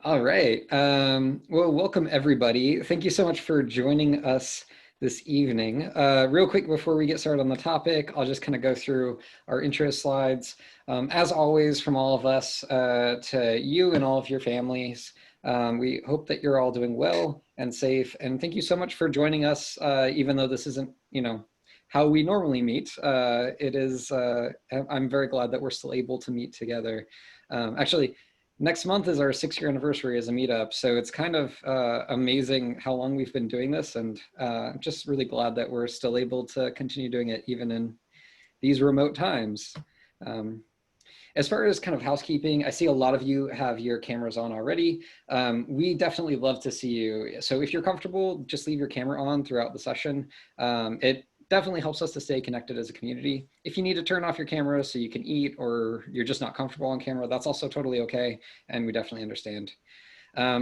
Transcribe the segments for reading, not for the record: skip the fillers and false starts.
All right. Well, welcome everybody. Thank you so much for joining us this evening. Real quick before we get started on the topic, I'll just kind of go through our intro slides. As always, from all of us to you and all of your families, we hope that you're all doing well and safe. And thank you so much for joining us, even though this isn't, how we normally meet. I'm very glad that we're still able to meet together. Actually, next month is our 6-year anniversary as a meetup, so it's kind of amazing how long we've been doing this, and I'm just really glad that we're still able to continue doing it even in these remote times. As far as kind of housekeeping, I see a lot of you have your cameras on already. We definitely love to see you. So if you're comfortable, just leave your camera on throughout the session. It definitely helps us to stay connected as a community. If you need to turn off your camera so you can eat, or you're just not comfortable on camera, that's also totally okay, and we definitely understand.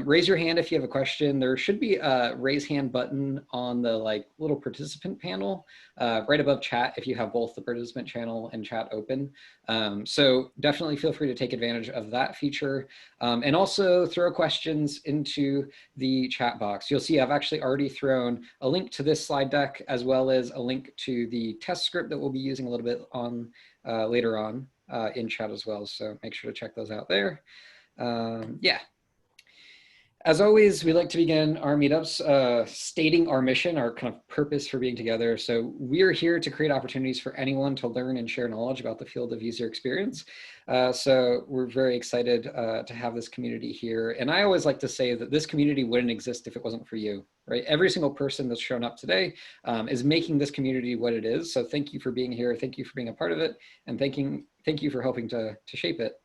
Raise your hand if you have a question. There should be a raise hand button on the little participant panel right above chat if you have both the participant channel and chat open. So definitely feel free to take advantage of that feature, and also throw questions into the chat box. You'll see I've actually already thrown a link to this slide deck as well as a link to the test script that we'll be using a little bit on later on in chat as well. So make sure to check those out there. Yeah. As always, we like to begin our meetups stating our mission, our kind of purpose for being together. So we're here to create opportunities for anyone to learn and share knowledge about the field of user experience. So we're very excited to have this community here. And I always like to say that this community wouldn't exist if it wasn't for you, right? Every single person that's shown up today is making this community what it is. So thank you for being here. Thank you for being a part of it. And thank you for helping to shape it.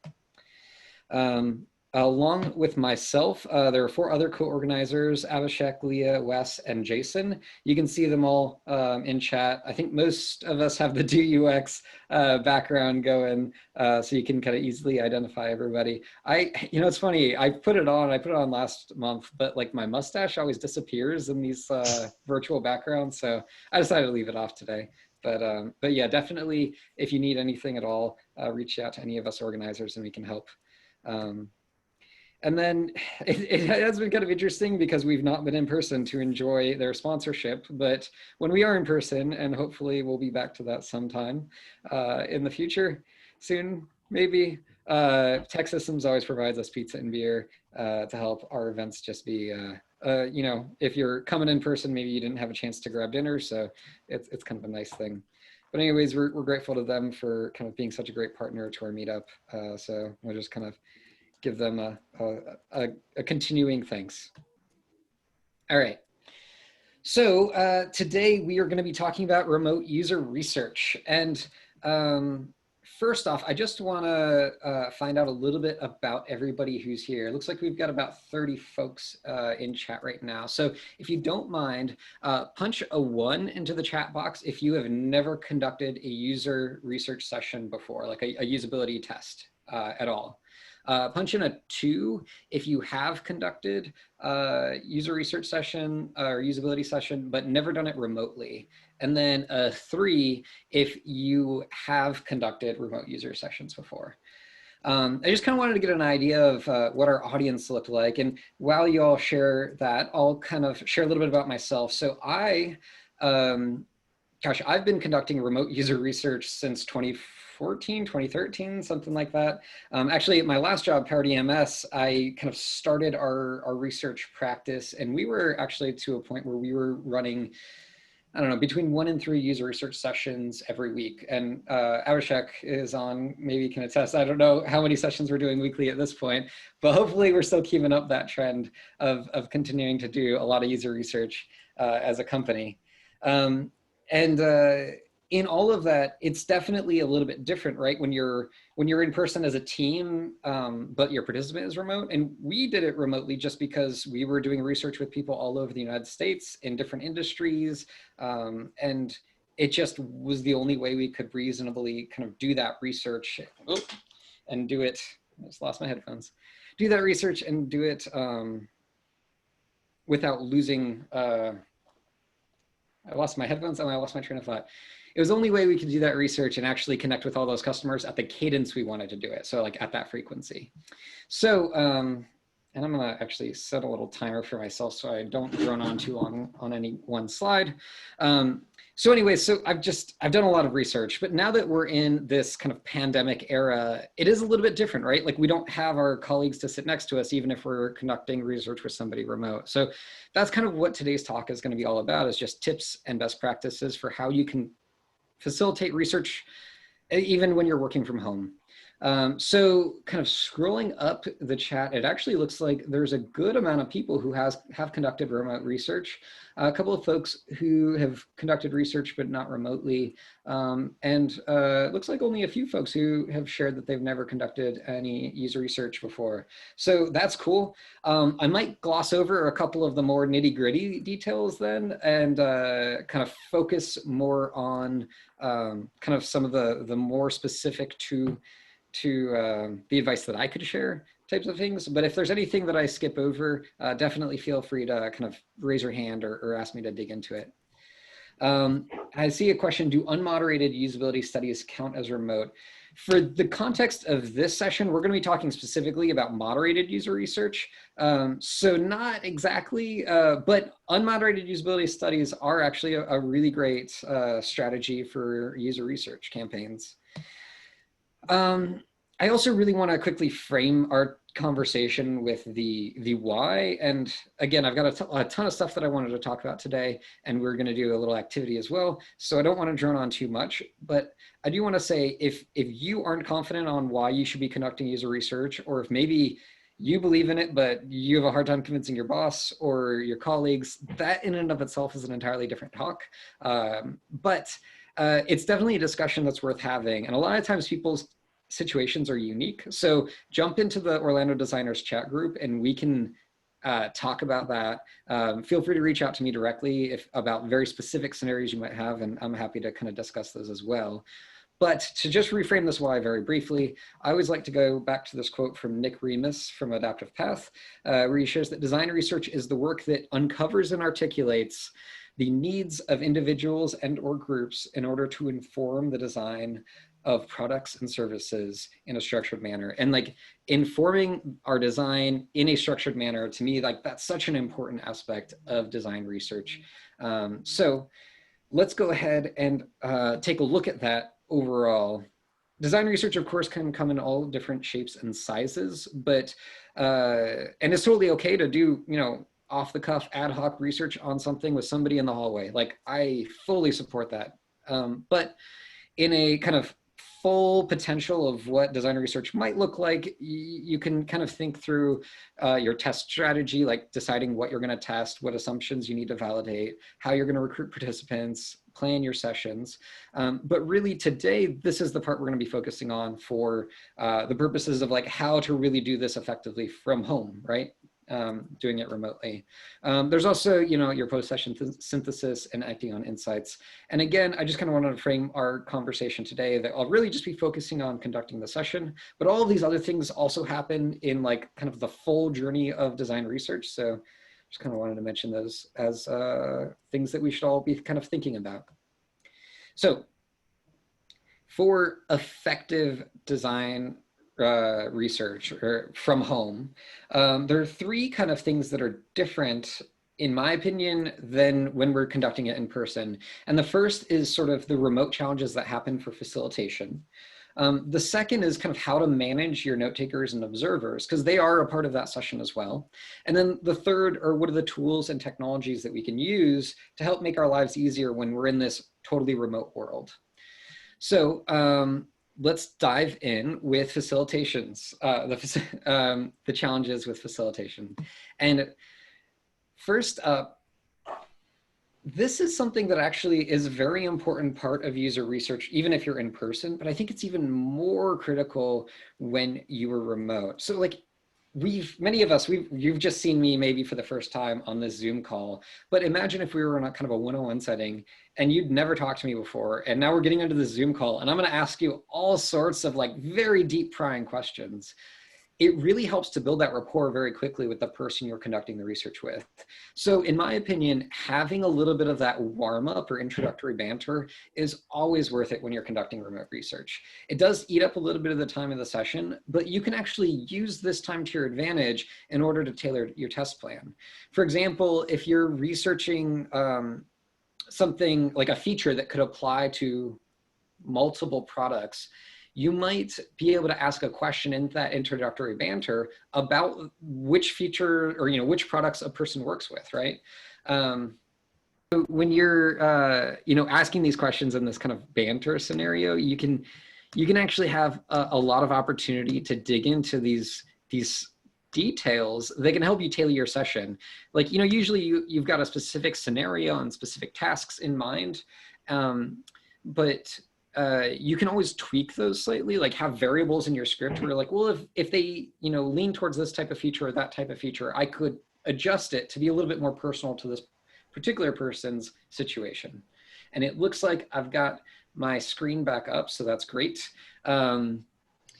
Along with myself, there are 4 other co-organizers: Abhishek, Leah, Wes, and Jason. You can see them all in chat. I think most of us have the Do UX background going, so you can kind of easily identify everybody. It's funny, I put it on last month, but my mustache always disappears in these virtual backgrounds, so I decided to leave it off today. But yeah, definitely, if you need anything at all, reach out to any of us organizers and we can help. And then it has been kind of interesting because we've not been in person to enjoy their sponsorship, but when we are in person, and hopefully we'll be back to that sometime in the future, soon, maybe, Tech Systems always provides us pizza and beer to help our events just be, if you're coming in person, maybe you didn't have a chance to grab dinner, so it's kind of a nice thing. But anyways, we're grateful to them for kind of being such a great partner to our meetup. So we'll just kind of give them a continuing thanks. All right. So today we are going to be talking about remote user research. And first off, I just want to find out a little bit about everybody who's here. It looks like we've got about 30 folks in chat right now. So if you don't mind, punch a 1 into the chat box if you have never conducted a user research session before, like a usability test at all. Punch in a 2 if you have conducted a user research session or usability session, but never done it remotely. And then a 3 if you have conducted remote user sessions before. I just kind of wanted to get an idea of what our audience looked like. And while you all share that, I'll kind of share a little bit about myself. So I've been conducting remote user research since 2013, something like that. Actually, at my last job, Powered EMS, I kind of started our research practice, and we were actually to a point where we were running, I don't know, between 1 and 3 user research sessions every week. And Abhishek is on, maybe can attest. I don't know how many sessions we're doing weekly at this point, but hopefully we're still keeping up that trend of continuing to do a lot of user research as a company. In all of that, it's definitely a little bit different, right? When you're in person as a team, but your participant is remote. And we did it remotely just because we were doing research with people all over the United States in different industries. And it just was the only way we could reasonably kind of do that research and do it. I just lost my headphones. Do that research and do it without losing, I lost my headphones and I lost my train of thought. It was the only way we could do that research and actually connect with all those customers at the cadence we wanted to do it. So at that frequency. So And I'm gonna actually set a little timer for myself so I don't drone on too long on any one slide. So anyway, so I've done a lot of research, but now that we're in this kind of pandemic era, it is a little bit different, right? Like we don't have our colleagues to sit next to us, even if we're conducting research with somebody remote. So that's kind of what today's talk is going to be all about, is just tips and best practices for how you can facilitate research even when you're working from home. So kind of scrolling up the chat, it actually looks like there's a good amount of people who have conducted remote research, a couple of folks who have conducted research but not remotely, and it looks like only a few folks who have shared that they've never conducted any user research before. So that's cool. I might gloss over a couple of the more nitty-gritty details then, and kind of focus more on kind of some of the more specific to the advice that I could share types of things. But if there's anything that I skip over, definitely feel free to kind of raise your hand or ask me to dig into it. I see a question, do unmoderated usability studies count as remote? For the context of this session, we're going to be talking specifically about moderated user research. So not exactly, but unmoderated usability studies are actually a really great strategy for user research campaigns. I also really want to quickly frame our conversation with the why. And again, I've got a ton of stuff that I wanted to talk about today, and we're going to do a little activity as well. So I don't want to drone on too much, but I do want to say if you aren't confident on why you should be conducting user research, or if maybe you believe in it, but you have a hard time convincing your boss or your colleagues, that in and of itself is an entirely different talk. But it's definitely a discussion that's worth having. And a lot of times people's situations are unique. So jump into the Orlando Designers chat group and we can talk about that. Feel free to reach out to me directly about very specific scenarios you might have, and I'm happy to kind of discuss those as well. But to just reframe this why very briefly, I always like to go back to this quote from Nick Remus from Adaptive Path, where he shares that design research is the work that uncovers and articulates the needs of individuals and or groups in order to inform the design of products and services in a structured manner. And like informing our design in a structured manner, to me, like that's such an important aspect of design research. So let's go ahead and take a look at that overall. Design research, of course, can come in all different shapes and sizes, but, and it's totally okay to do, you know, off the cuff ad hoc research on something with somebody in the hallway. Like I fully support that. But in a kind of full potential of what design research might look like, you can kind of think through your test strategy, like deciding what you're going to test, what assumptions you need to validate, how you're going to recruit participants, plan your sessions. But really today, this is the part we're going to be focusing on for the purposes of like how to really do this effectively from home, right? Doing it remotely. There's also, you know, your post-session synthesis and acting on insights. And again, I just kind of wanted to frame our conversation today that I'll really just be focusing on conducting the session, but all of these other things also happen in like kind of the full journey of design research. So just kind of wanted to mention those as things that we should all be kind of thinking about. So for effective design research or from home, there are three kind of things that are different, in my opinion, than when we're conducting it in person. And the first is sort of the remote challenges that happen for facilitation. The second is kind of how to manage your note takers and observers, because they are a part of that session as well. And then the third are what are the tools and technologies that we can use to help make our lives easier when we're in this totally remote world. So let's dive in with facilitations, the challenges with facilitation. And first up, this is something that actually is a very important part of user research, even if you're in person, but I think it's even more critical when you are remote. So like many of us, you've just seen me maybe for the first time on this Zoom call, but imagine if we were in a kind of a one-on-one setting and you'd never talked to me before, and now we're getting into the Zoom call and I'm gonna ask you all sorts of like very deep prying questions. it really helps to build that rapport very quickly with the person you're conducting the research with. So in my opinion, having a little bit of that warm up or introductory banter is always worth it when you're conducting remote research. It does eat up a little bit of the time of the session, but you can actually use this time to your advantage in order to tailor your test plan. For example, if you're researching something like a feature that could apply to multiple products, you might be able to ask a question in that introductory banter about which feature or which products a person works with, right? So when you're asking these questions in this kind of banter scenario, you can actually have a lot of opportunity to dig into these details that can help you tailor your session. Like, usually you've got a specific scenario and specific tasks in mind, but you can always tweak those slightly, like have variables in your script where you're like, well, if they lean towards this type of feature or that type of feature, I could adjust it to be a little bit more personal to this particular person's situation. And it looks like I've got my screen back up, so that's great.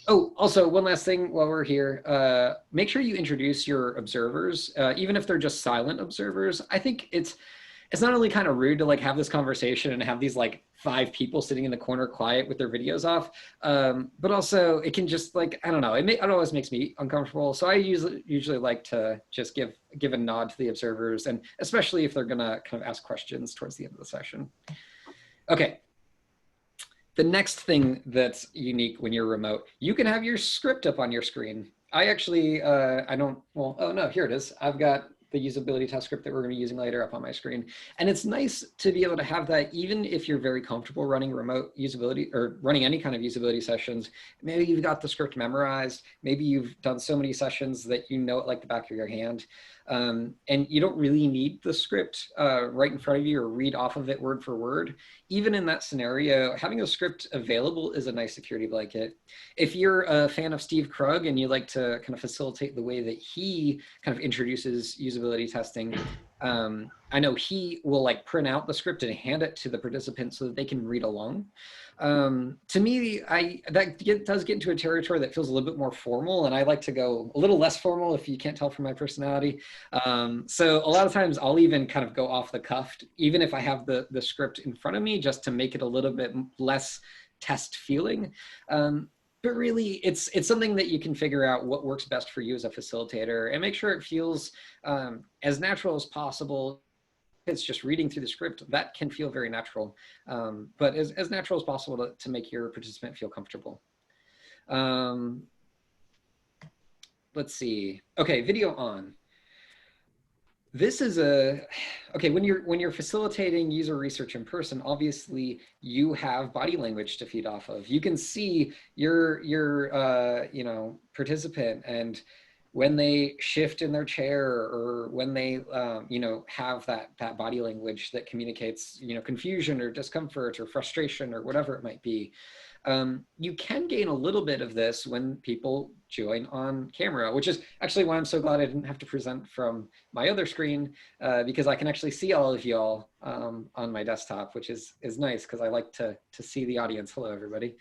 Oh, also one last thing while we're here, make sure you introduce your observers, even if they're just silent observers. I think it's not only kind of rude to like have this conversation and have these like 5 people sitting in the corner quiet with their videos off, but also it can just like, I don't know, it always makes me uncomfortable. So I usually like to just give a nod to the observers, and especially if they're gonna kind of ask questions towards the end of the session. Okay. The next thing that's unique when you're remote, you can have your script up on your screen. I actually, oh no, here it is. I've got the usability test script that we're going to be using later up on my screen. And it's nice to be able to have that even if you're very comfortable running remote usability or running any kind of usability sessions. Maybe you've got the script memorized. Maybe you've done so many sessions that you know it like the back of your hand. And you don't really need the script right in front of you or read off of it word for word. Even in that scenario, having a script available is a nice security blanket. If you're a fan of Steve Krug and you like to kind of facilitate the way that he kind of introduces usability testing, I know he will like print out the script and hand it to the participants so that they can read along. To me, that does get into a territory that feels a little bit more formal, and I like to go a little less formal if you can't tell from my personality. So a lot of times I'll even kind of go off the cuff, even if I have the script in front of me, just to make it a little bit less test feeling. But really, it's something that you can figure out what works best for you as a facilitator and make sure it feels as natural as possible. It's just reading through the script, that can feel very natural, but as natural as possible to make your participant feel comfortable. Let's see. Okay, video on. This is okay, when you're facilitating user research in person, obviously you have body language to feed off of. You can see your participant, and when they shift in their chair or when they have that body language that communicates confusion or discomfort or frustration or whatever it might be. You can gain a little bit of this when people join on camera, which is actually why I'm so glad I didn't have to present from my other screen, because I can actually see all of y'all on my desktop, which is nice because I like to see the audience. Hello, everybody.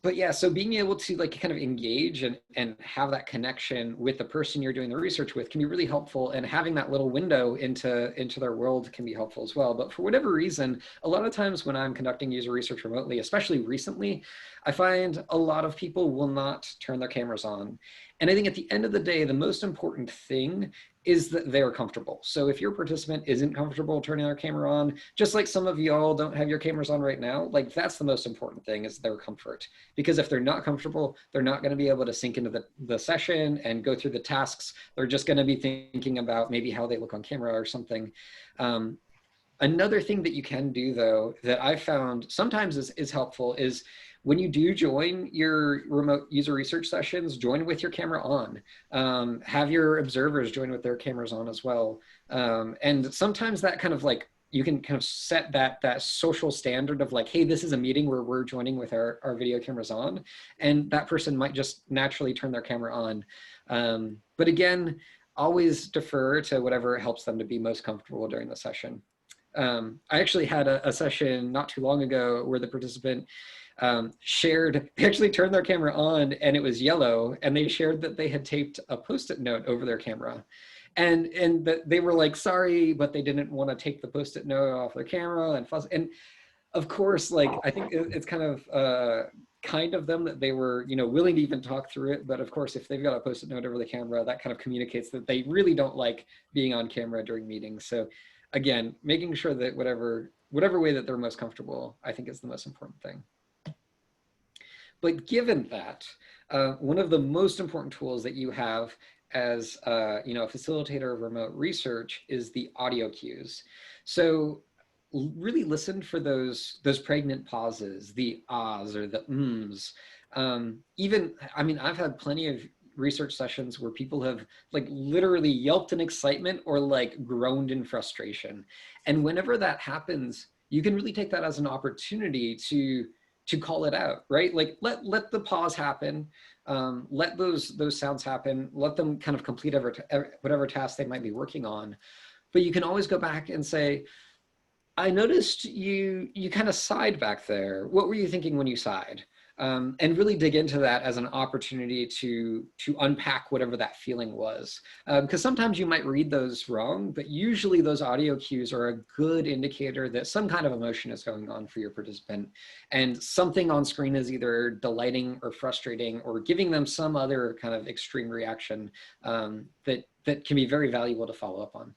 But yeah, so being able to like kind of engage and have that connection with the person you're doing the research with can be really helpful, and having that little window into their world can be helpful as well. But for whatever reason, a lot of times when I'm conducting user research remotely, especially recently, I find a lot of people will not turn their cameras on. And I think at the end of the day, the most important thing is that they're comfortable. So if your participant isn't comfortable turning their camera on, just like some of y'all don't have your cameras on right now, like that's the most important thing, is their comfort. Because if they're not comfortable, they're not gonna be able to sink into the session and go through the tasks. They're just gonna be thinking about maybe how they look on camera or something. Another thing that you can do though, that I've found sometimes is helpful, is when you do join your remote user research sessions, join with your camera on. Have your observers join with their cameras on as well. And sometimes that kind of like, you can kind of set that social standard of like, hey, this is a meeting where we're joining with our video cameras on, and that person might just naturally turn their camera on. But again, always defer to whatever helps them to be most comfortable during the session. I actually had a session not too long ago where the participant they actually turned their camera on and it was yellow, and they shared that they had taped a Post-it note over their camera. And that they were like, sorry, but they didn't want to take the Post-it note off their camera and fuss. And of course, like, I think it's kind of them that they were, willing to even talk through it. But of course, if they've got a Post-it note over the camera, that kind of communicates that they really don't like being on camera during meetings. So again, making sure that whatever way that they're most comfortable, I think is the most important thing. But given that, one of the most important tools that you have as a facilitator of remote research is the audio cues. So really listen for those pregnant pauses, the ahs or the ums. I've had plenty of research sessions where people have like literally yelped in excitement or like groaned in frustration. And whenever that happens, you can really take that as an opportunity to call it out, right? Like let the pause happen, let those sounds happen, let them kind of complete whatever task they might be working on. But you can always go back and say, I noticed you kind of sighed back there. What were you thinking when you sighed? And really dig into that as an opportunity to unpack whatever that feeling was. Because sometimes you might read those wrong, but usually those audio cues are a good indicator that some kind of emotion is going on for your participant. And something on screen is either delighting or frustrating or giving them some other kind of extreme reaction that can be very valuable to follow up on.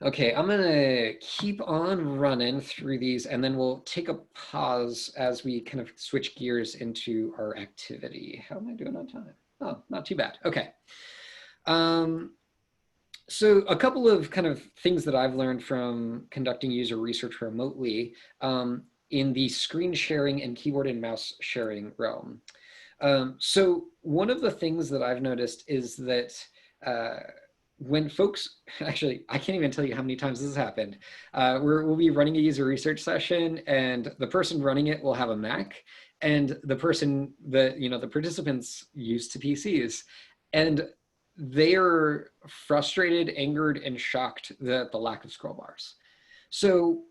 Okay, I'm gonna keep on running through these and then we'll take a pause as we kind of switch gears into our activity. How am I doing on time? Oh, not too bad. Okay. So a couple of kind of things that I've learned from conducting user research remotely in the screen sharing and keyboard and mouse sharing realm. So one of the things that I've noticed is that when folks, actually, I can't even tell you how many times this has happened. We'll be running a user research session and the person running it will have a Mac and the participants used to PCs. And they are frustrated, angered, and shocked at the lack of scroll bars. So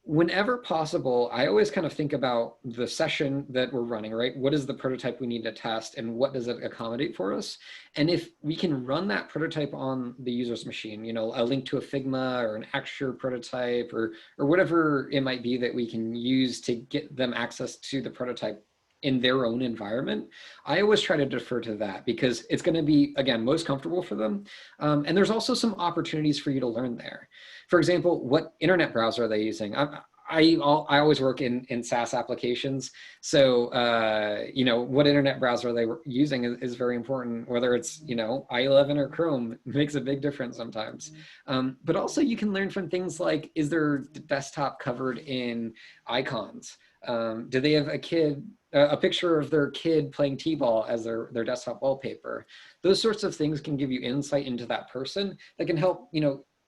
whenever possible, I always kind of think about the session that we're running, right? What is the prototype we need to test and what does it accommodate for us? And if we can run that prototype on the user's machine, a link to a Figma or an Axure prototype or whatever it might be that we can use to get them access to the prototype in their own environment, I always try to defer to that because it's going to be, again, most comfortable for them. And there's also some opportunities for you to learn there. For example, what internet browser are they using? I always work in SaaS applications. So, what internet browser they were using is very important, whether it's, i11 or Chrome, makes a big difference sometimes. But also you can learn from things like, is their desktop covered in icons? Do they have a picture of their kid playing t-ball as their desktop wallpaper? Those sorts of things can give you insight into that person that can help,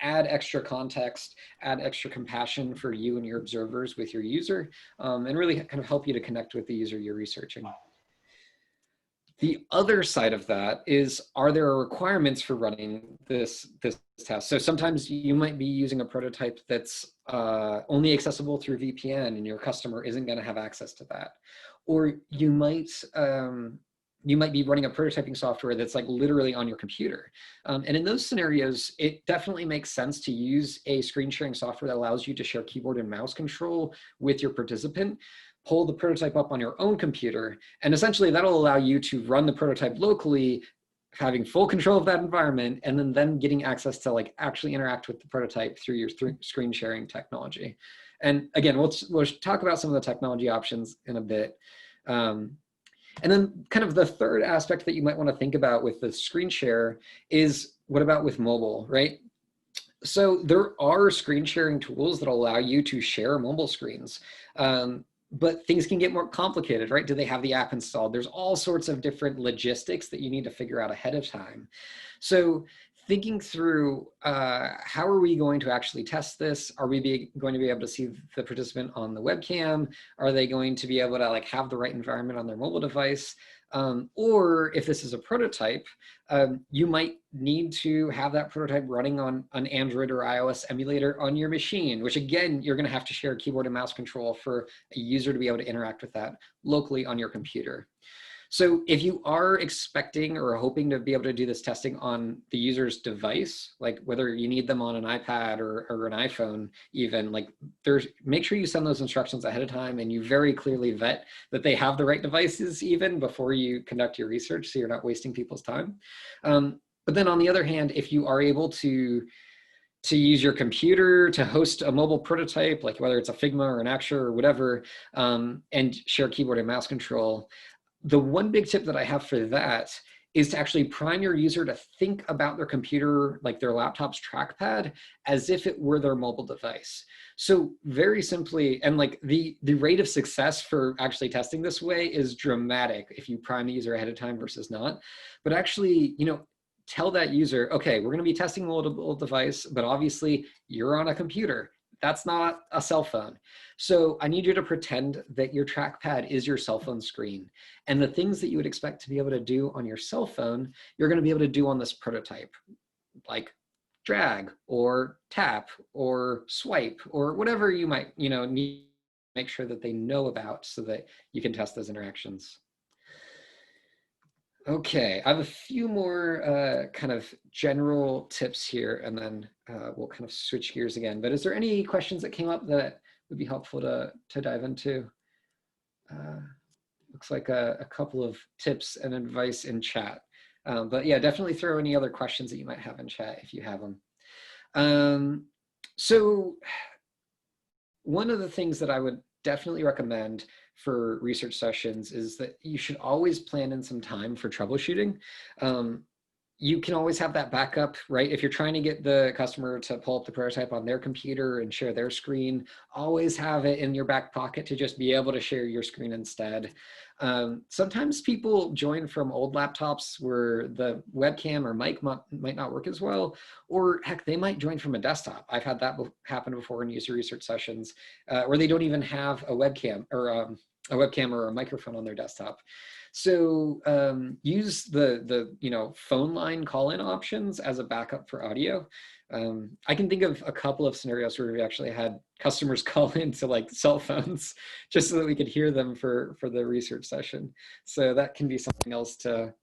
add extra context, add extra compassion for you and your observers with your user, and really kind of help you to connect with the user you're researching. The other side of that is, are there requirements for running this test? So sometimes you might be using a prototype that's only accessible through VPN and your customer isn't going to have access to that. Or you might be running a prototyping software that's like literally on your computer. And in those scenarios, it definitely makes sense to use a screen sharing software that allows you to share keyboard and mouse control with your participant, pull the prototype up on your own computer, and essentially that'll allow you to run the prototype locally, having full control of that environment, and then getting access to like actually interact with the prototype through your screen sharing technology. And again, we'll talk about some of the technology options in a bit. And then kind of the third aspect that you might want to think about with the screen share is, what about with mobile, right? So there are screen sharing tools that allow you to share mobile screens, but things can get more complicated, right? Do they have the app installed? There's all sorts of different logistics that you need to figure out ahead of time. So thinking through, how are we going to actually test this? Are we going to be able to see the participant on the webcam? Are they going to be able to like have the right environment on their mobile device? Or if this is a prototype, you might need to have that prototype running on an Android or iOS emulator on your machine, which again, you're going to have to share a keyboard and mouse control for a user to be able to interact with that locally on your computer. So if you are expecting or hoping to be able to do this testing on the user's device, like whether you need them on an iPad or an iPhone even, like make sure you send those instructions ahead of time and you very clearly vet that they have the right devices even before you conduct your research, so you're not wasting people's time. But then on the other hand, if you are able to use your computer to host a mobile prototype, like whether it's a Figma or an Axure or whatever, and share keyboard and mouse control, the one big tip that I have for that is to actually prime your user to think about their computer, like their laptop's trackpad, as if it were their mobile device. So very simply, and like the rate of success for actually testing this way is dramatic if you prime the user ahead of time versus not. But actually, tell that user, okay, we're going to be testing a mobile device, but obviously you're on a computer. That's not a cell phone. So I need you to pretend that your trackpad is your cell phone screen. And the things that you would expect to be able to do on your cell phone, you're going to be able to do on this prototype, like drag or tap or swipe or whatever you might, need to make sure that they know about so that you can test those interactions. Okay, I have a few more kind of general tips here, and then we'll kind of switch gears again. But is there any questions that came up that would be helpful to dive into? Looks like a couple of tips and advice in chat. But yeah, definitely throw any other questions that you might have in chat if you have them. So one of the things that I would definitely recommend for research sessions is that you should always plan in some time for troubleshooting. You can always have that backup, right? If you're trying to get the customer to pull up the prototype on their computer and share their screen, always have it in your back pocket to just be able to share your screen instead. Sometimes people join from old laptops where the webcam or mic might not work as well, or heck, they might join from a desktop. I've had that happen before in user research sessions where they don't even have a webcam or a microphone on their desktop. So use the phone line call-in options as a backup for audio. I can think of a couple of scenarios where we actually had customers call into like cell phones just so that we could hear them for the research session. So that can be something else to,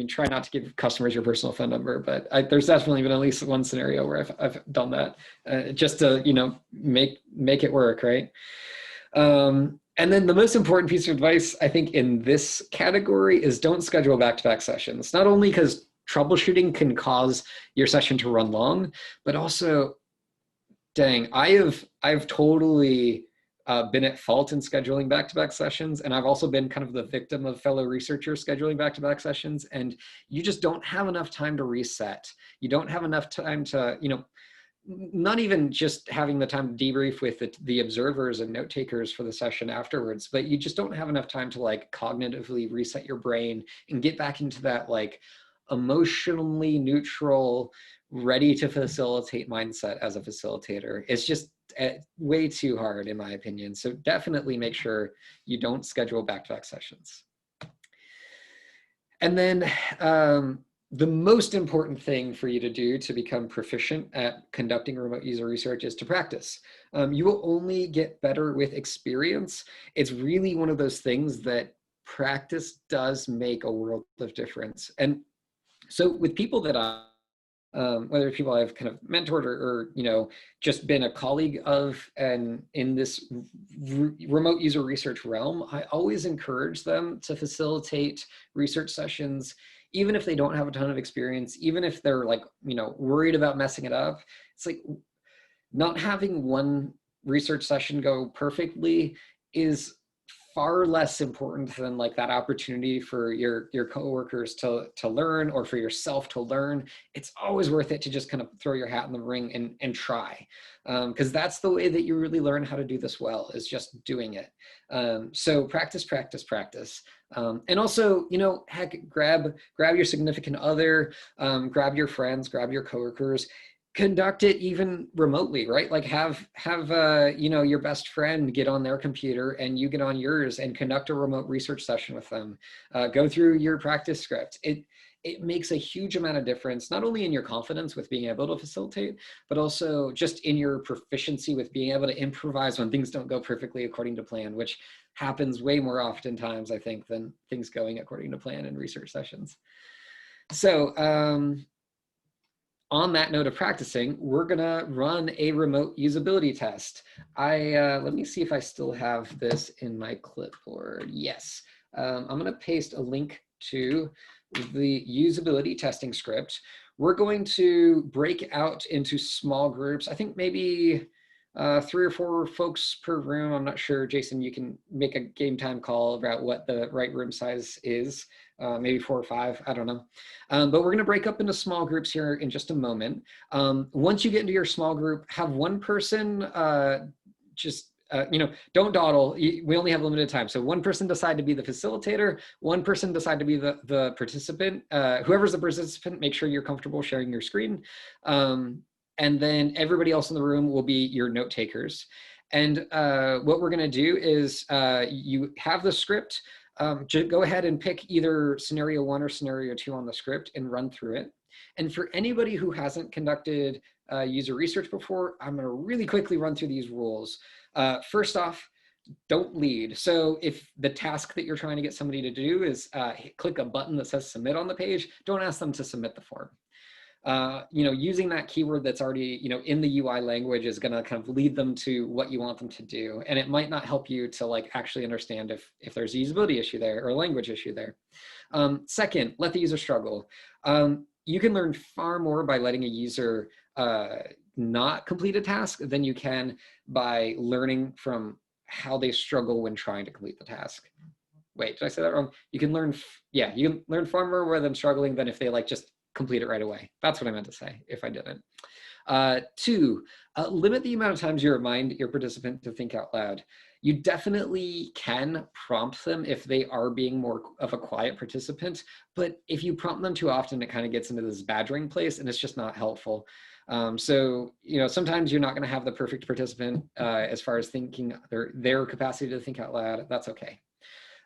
try not to give customers your personal phone number, but there's definitely been at least one scenario where I've done that just to, make it work, right? And then the most important piece of advice, I think, in this category is don't schedule back-to-back sessions. Not only because troubleshooting can cause your session to run long, but also, dang, I've totally been at fault in scheduling back-to-back sessions, and I've also been kind of the victim of fellow researchers scheduling back-to-back sessions, and you just don't have enough time to reset. You don't have enough time to, not even just having the time to debrief with the observers and note takers for the session afterwards, but you just don't have enough time to like cognitively reset your brain and get back into that like emotionally neutral, ready to facilitate mindset as a facilitator. It's just way too hard in my opinion. So definitely make sure you don't schedule back-to-back sessions. And then the most important thing for you to do to become proficient at conducting remote user research is to practice. You will only get better with experience. It's really one of those things that practice does make a world of difference. And so with people that whether people I've kind of mentored or just been a colleague of, and in this remote user research realm, I always encourage them to facilitate research sessions, even if they don't have a ton of experience, even if they're like, worried about messing it up. It's like not having one research session go perfectly is far less important than like that opportunity for your coworkers to learn, or for yourself to learn. It's always worth it to just kind of throw your hat in the ring and try, because that's the way that you really learn how to do this well, is just doing it. So practice, practice, practice. And also, heck, grab your significant other, grab your friends, grab your coworkers, conduct it even remotely, right? Like have you know, your best friend get on their computer and you get on yours and conduct a remote research session with them. Go through your practice script. It makes a huge amount of difference, not only in your confidence with being able to facilitate, but also just in your proficiency with being able to improvise when things don't go perfectly according to plan, which happens way more oftentimes, I think, than things going according to plan in research sessions. So on that note of practicing, we're gonna run a remote usability test. Let me see if I still have this in my clipboard. Yes, I'm gonna paste a link to the usability testing script. We're going to break out into small groups. I think maybe 3 or 4 folks per room. I'm not sure, Jason, you can make a game time call about what the right room size is. Maybe 4 or 5, I don't know. But we're gonna break up into small groups here in just a moment. Once you get into your small group, have one person you know, don't dawdle. We only have limited time. So one person decide to be the facilitator, one person decide to be the participant. Whoever's the participant, make sure you're comfortable sharing your screen. And then everybody else in the room will be your note takers. And what we're gonna do is you have the script. Just go ahead and pick either scenario 1 or scenario 2 on the script and run through it. And for anybody who hasn't conducted user research before, I'm gonna really quickly run through these rules. First off, don't lead. So if the task that you're trying to get somebody to do is click a button that says submit on the page, don't ask them to submit the form. You know, using that keyword that's already, you know, in the UI language is going to kind of lead them to what you want them to do. And it might not help you to like actually understand if there's a usability issue there or a language issue there. Second, let the user struggle. You can learn far more by letting a user not complete a task than you can by learning from how they struggle when trying to complete the task. Wait, did I say that wrong? You can learn, yeah, you can learn far more with them struggling than if they like just complete it right away. That's what I meant to say if I didn't. 2, limit the amount of times you remind your participant to think out loud. You definitely can prompt them if they are being more of a quiet participant, but if you prompt them too often, it kind of gets into this badgering place and it's just not helpful. So, you know, sometimes you're not going to have the perfect participant as far as thinking their capacity to think out loud. That's okay.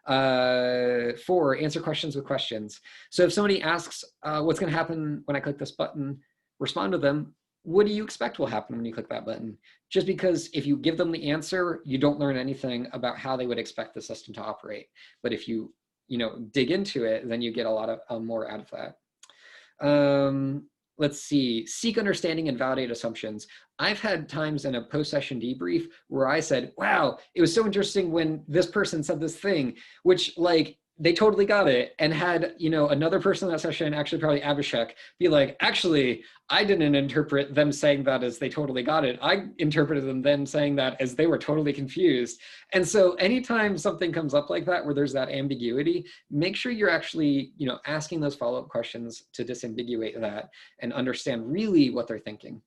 4, answer questions with questions. So if somebody asks, what's going to happen when I click this button, respond to them. What do you expect will happen when you click that button? Just because if you give them the answer, you don't learn anything about how they would expect the system to operate. But if you know, dig into it, then you get a lot of more out of that. Let's see, seek understanding and validate assumptions. I've had times in a post-session debrief where I said, wow, it was so interesting when this person said this thing, which like, they totally got it, and had, you know, another person in that session, actually probably Abhishek, be like, actually, I didn't interpret them saying that as they totally got it. I interpreted them saying that as they were totally confused. And so anytime something comes up like that, where there's that ambiguity, make sure you're actually, you know, asking those follow-up questions to disambiguate that and understand really what they're thinking.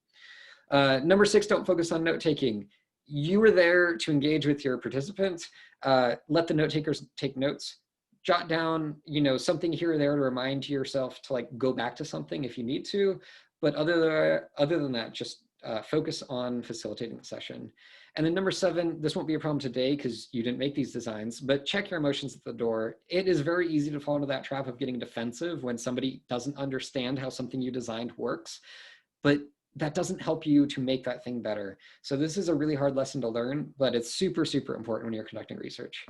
Number 6, don't focus on note-taking. You were there to engage with your participants. Let the note takers take notes. Jot down, you know, something here or there to remind yourself to like go back to something if you need to. But other than that, just focus on facilitating the session. And then number 7, this won't be a problem today because you didn't make these designs, but check your emotions at the door. It is very easy to fall into that trap of getting defensive when somebody doesn't understand how something you designed works. But that doesn't help you to make that thing better. So this is a really hard lesson to learn, but it's super, super important when you're conducting research.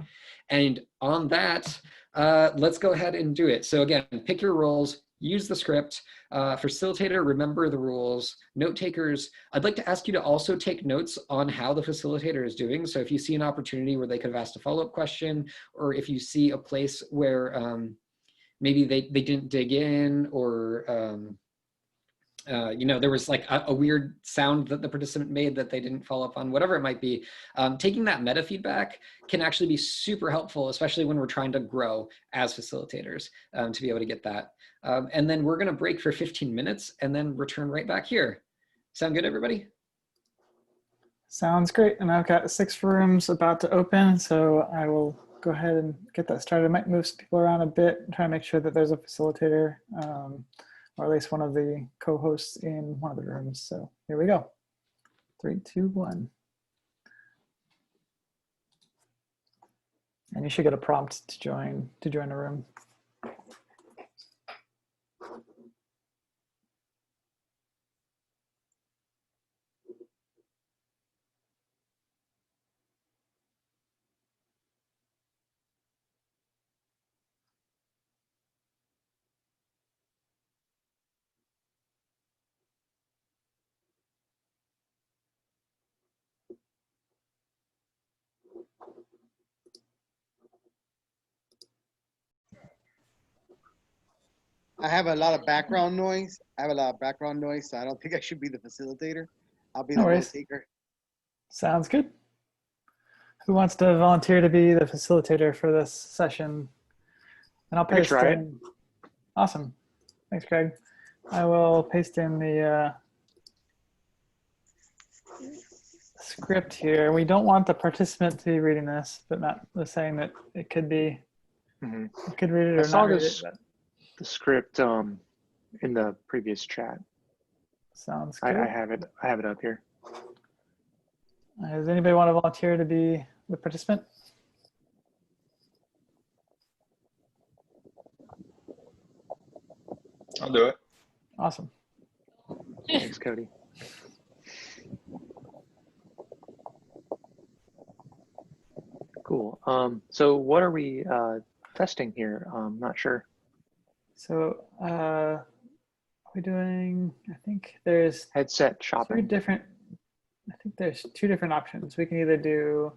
And on that, let's go ahead and do it. So again, pick your roles, use the script. Facilitator, remember the rules. Note takers, I'd like to ask you to also take notes on how the facilitator is doing. So if you see an opportunity where they could have asked a follow-up question, or if you see a place where maybe they didn't dig in, or you know, there was like a weird sound that the participant made that they didn't follow up on, whatever it might be. Taking that meta feedback can actually be super helpful, especially when we're trying to grow as facilitators, to be able to get that. And then we're gonna break for 15 minutes and then return right back here. Sound good, everybody? Sounds great. And I've got 6 rooms about to open, so I will go ahead and get that started. I might move some people around a bit and try to make sure that there's a facilitator or at least one of the co-hosts in one of the rooms. So here we go. 3, 2, 1. And you should get a prompt to join the room. I have a lot of background noise. So I don't think I should be the facilitator. I'll be No the note worries. taker. Sounds good. Who wants to volunteer to be the facilitator for this session? And I'll paste in. Awesome. Thanks, Craig. I will paste in the script here. We don't want the participant to be reading this, but not saying that it could be. You could read it or not read it. But the script in the previous chat. Sounds good. I have it up here. Does anybody want to volunteer to be the participant? I'll do it. Awesome. Thanks, Cody. Cool. So what are we testing here? Not sure. So are we doing, I think there's headset shopping. I think there's 2 different options. We can either do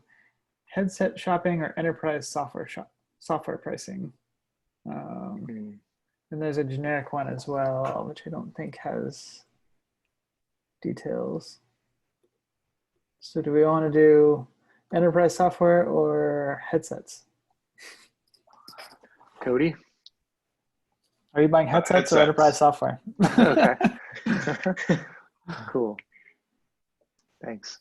headset shopping or enterprise software pricing. And there's a generic one as well, which I don't think has details. So do we want to do enterprise software or headsets? Cody? Are you buying headsets or enterprise software? Okay. Cool. Thanks.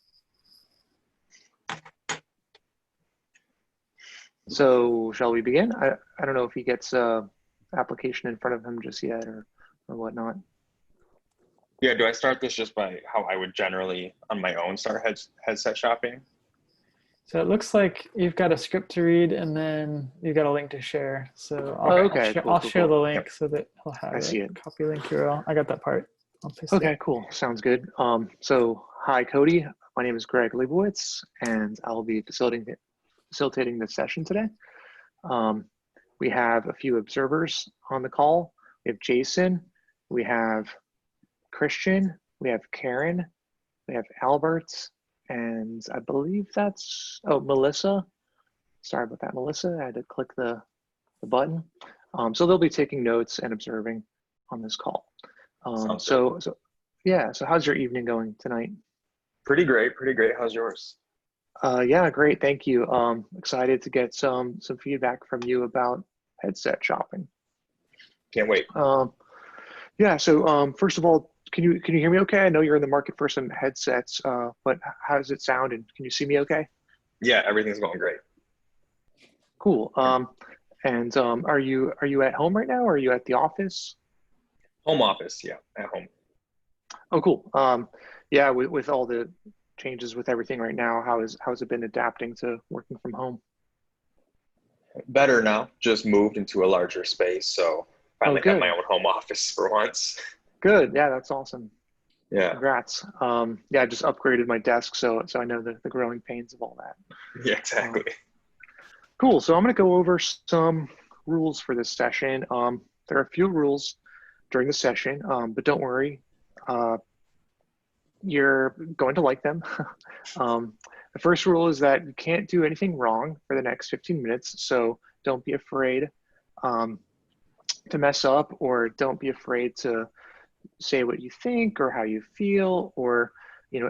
So shall we begin? I don't know if he gets application in front of him just yet or whatnot. Yeah, do I start this just by how I would generally on my own start headset shopping? So it looks like you've got a script to read and then you've got a link to share. So I'll share the link so that he'll have it. Copy link URL. I got that part. I'll paste it. Cool. Sounds good. So hi, Cody. My name is Greg Leibowitz, and I'll be facilitating this session today. We have a few observers on the call. We have Jason, we have Christian, we have Karen, we have Albert, and I believe that's, Melissa. Sorry about that, Melissa. I had to click the button. So they'll be taking notes and observing on this call. So how's your evening going tonight? Pretty great. How's yours? Yeah, great. Thank you. Excited to get some feedback from you about headset shopping. Can't wait. Yeah. So first of all, can you hear me okay? I know you're in the market for some headsets, but how does it sound? And can you see me okay? Yeah, everything's going great. Cool. And are you at home right now, or are you at the office? Home office. Yeah, at home. Oh, cool. Yeah, with all the changes with everything right now, how's it been adapting to working from home? Better now. Just moved into a larger space, so finally have my own home office for once. Good. Yeah, that's awesome. Yeah. Congrats. Yeah, I just upgraded my desk, so I know the growing pains of all that. Yeah, exactly. Cool. So I'm going to go over some rules for this session. There are a few rules during the session, but don't worry. You're going to like them. The first rule is that you can't do anything wrong for the next 15 minutes. So don't be afraid to mess up, or don't be afraid to say what you think or how you feel, or,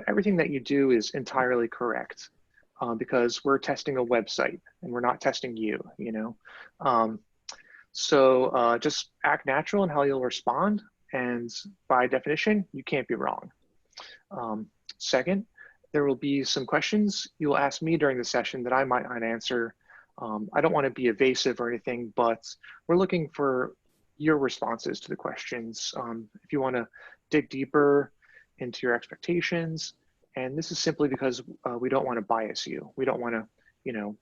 everything that you do is entirely correct, because we're testing a website and we're not testing you, So just act natural in how you'll respond. And by definition, you can't be wrong. Second, there will be some questions you will ask me during the session that I might not answer. I don't want to be evasive or anything, but we're looking for your responses to the questions. If you want to dig deeper into your expectations, and this is simply because we don't want to bias you. We don't want to, you know,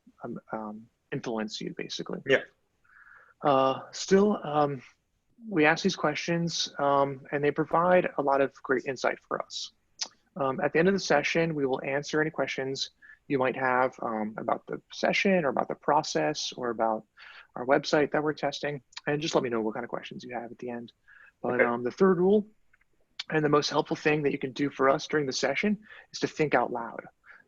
influence you, basically. Yeah. Still, we ask these questions and they provide a lot of great insight for us. At the end of the session, we will answer any questions you might have about the session or about the process or about our website that we're testing, and just let me know what kind of questions you have at the end. But Okay. the third rule and the most helpful thing that you can do for us during the session is to think out loud.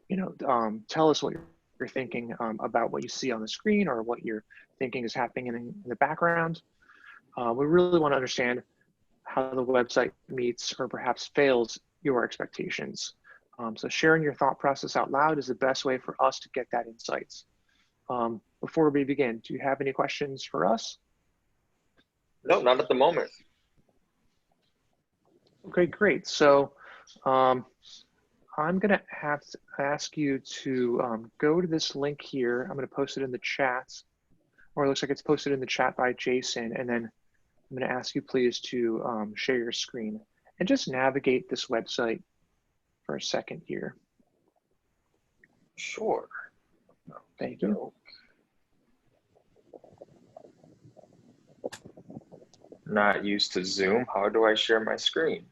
You know, tell us what you're thinking about what you see on the screen or what you're thinking is happening in the background. We really want to understand how the website meets or perhaps fails your expectations. So sharing your thought process out loud is the best way for us to get that insights. Before we begin, do you have any questions for us? No, not at the moment. Okay, great. So I'm going to have to ask you to go to this link here. I'm going to post it in the chat, or it looks like it's posted in the chat by Jason. And then I'm going to ask you please to share your screen and just navigate this website for a second here. Sure. Thank you. Not used to Zoom. How do I share my screen?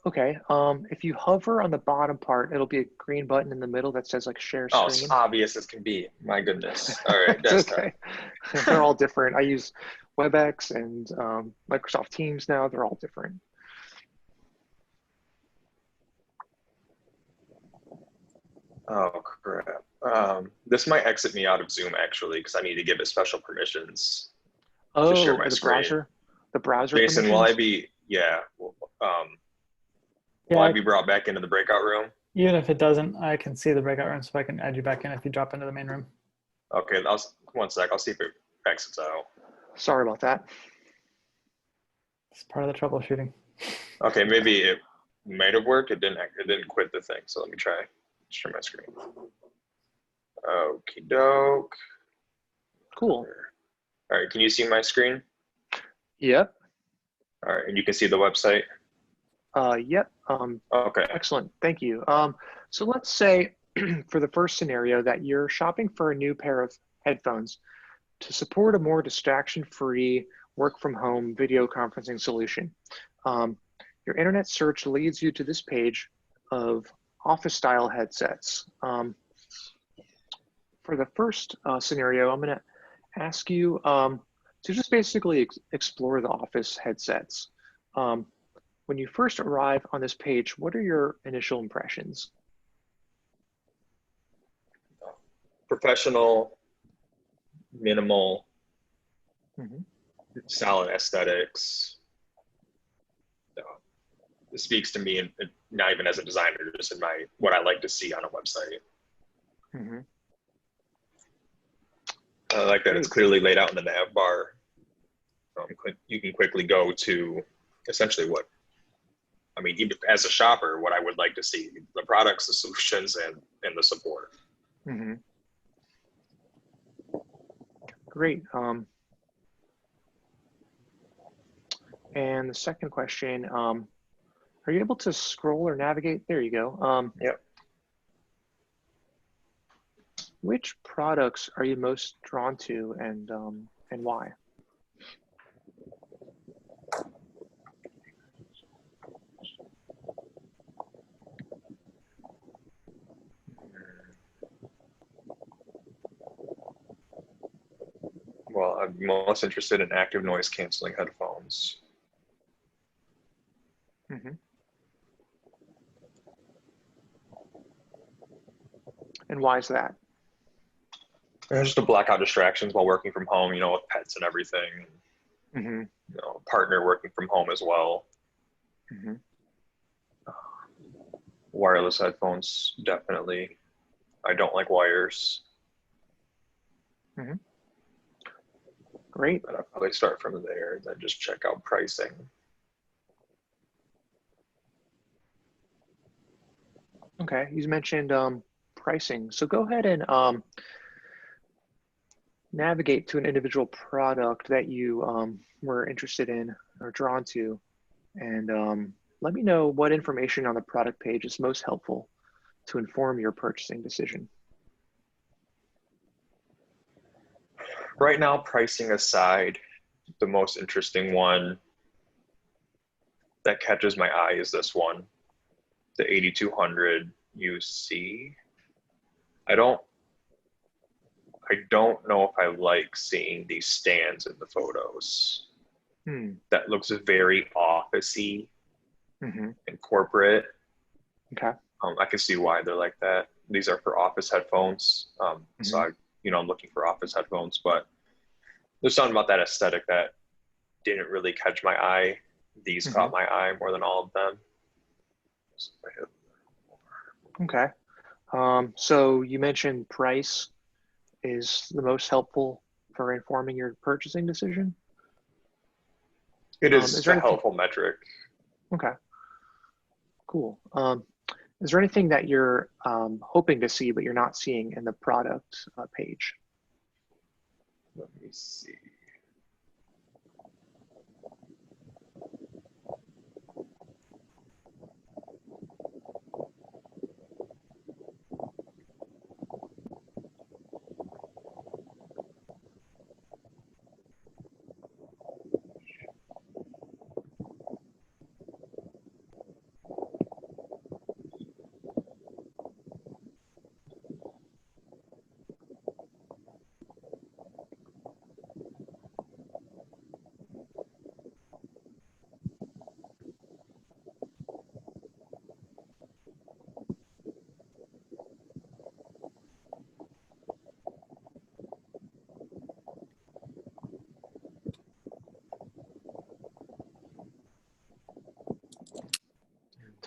Okay, if you hover on the bottom part, it'll be a green button in the middle that says like share Oh, screen. it's obvious as can be. My goodness. All right, It's desktop. okay. They're all different. I use WebEx and Microsoft Teams now. They're all different. Oh, crap. This might exit me out of Zoom actually, because I need to give it special permissions to share Oh, my for the screen. browser? The browser Jason, will permissions? I be, yeah, will Yeah, I be brought back into the breakout room? even if it doesn't, I can see the breakout room, so I can add you back in if you drop into the main room. Okay, one sec. I'll see if it exits out. Sorry about that. It's part of the troubleshooting. Okay, maybe it might have worked. It didn't quit the thing. So let me try. Share my screen. Okie doke. Cool. All right, can you see my screen? Yep. All right, and you can see the website? Yep. Okay. Excellent. Thank you. So let's say for the first scenario that you're shopping for a new pair of headphones to support a more distraction-free work from home video conferencing solution. Your internet search leads you to this page of office style headsets. For the first scenario, I'm going to ask you to just basically explore the office headsets. When you first arrive on this page, what are your initial impressions? Professional, minimal, Mm-hmm. solid aesthetics. It speaks to me, and not even as a designer, just in what I like to see on a website. Mm-hmm. I like that it's clearly laid out in the nav bar. You can quickly go to essentially what, I mean, even as a shopper, what I would like to see: the products, the solutions, and the support. Mm-hmm. Great. And the second question, are you able to scroll or navigate? There you go. Yep. Which products are you most drawn to, and why? Well, I'm most interested in active noise canceling headphones. Mm-hmm. And why is that? Just to block out distractions while working from home, you know, with pets and everything. Mm-hmm. You know, partner working from home as well. Mm-hmm. Wireless headphones, definitely. I don't like wires. Mm-hmm. Great. But I'll probably start from there and then just check out pricing. Okay, you mentioned pricing. So go ahead and navigate to an individual product that you were interested in or drawn to, and let me know what information on the product page is most helpful to inform your purchasing decision. Right now, pricing aside, the most interesting one that catches my eye is this one, the 8200 UC. I don't know if I like seeing these stands in the photos. That looks very office-y and corporate. Okay. I can see why they're like that. These are for office headphones. So I'm looking for office headphones, but there's something about that aesthetic that didn't really catch my eye. These caught my eye more than all of them. Okay. So you mentioned price is the most helpful for informing your purchasing decision? It is a helpful metric. Okay, cool. Is there anything that you're hoping to see but you're not seeing in the product page? Let me see.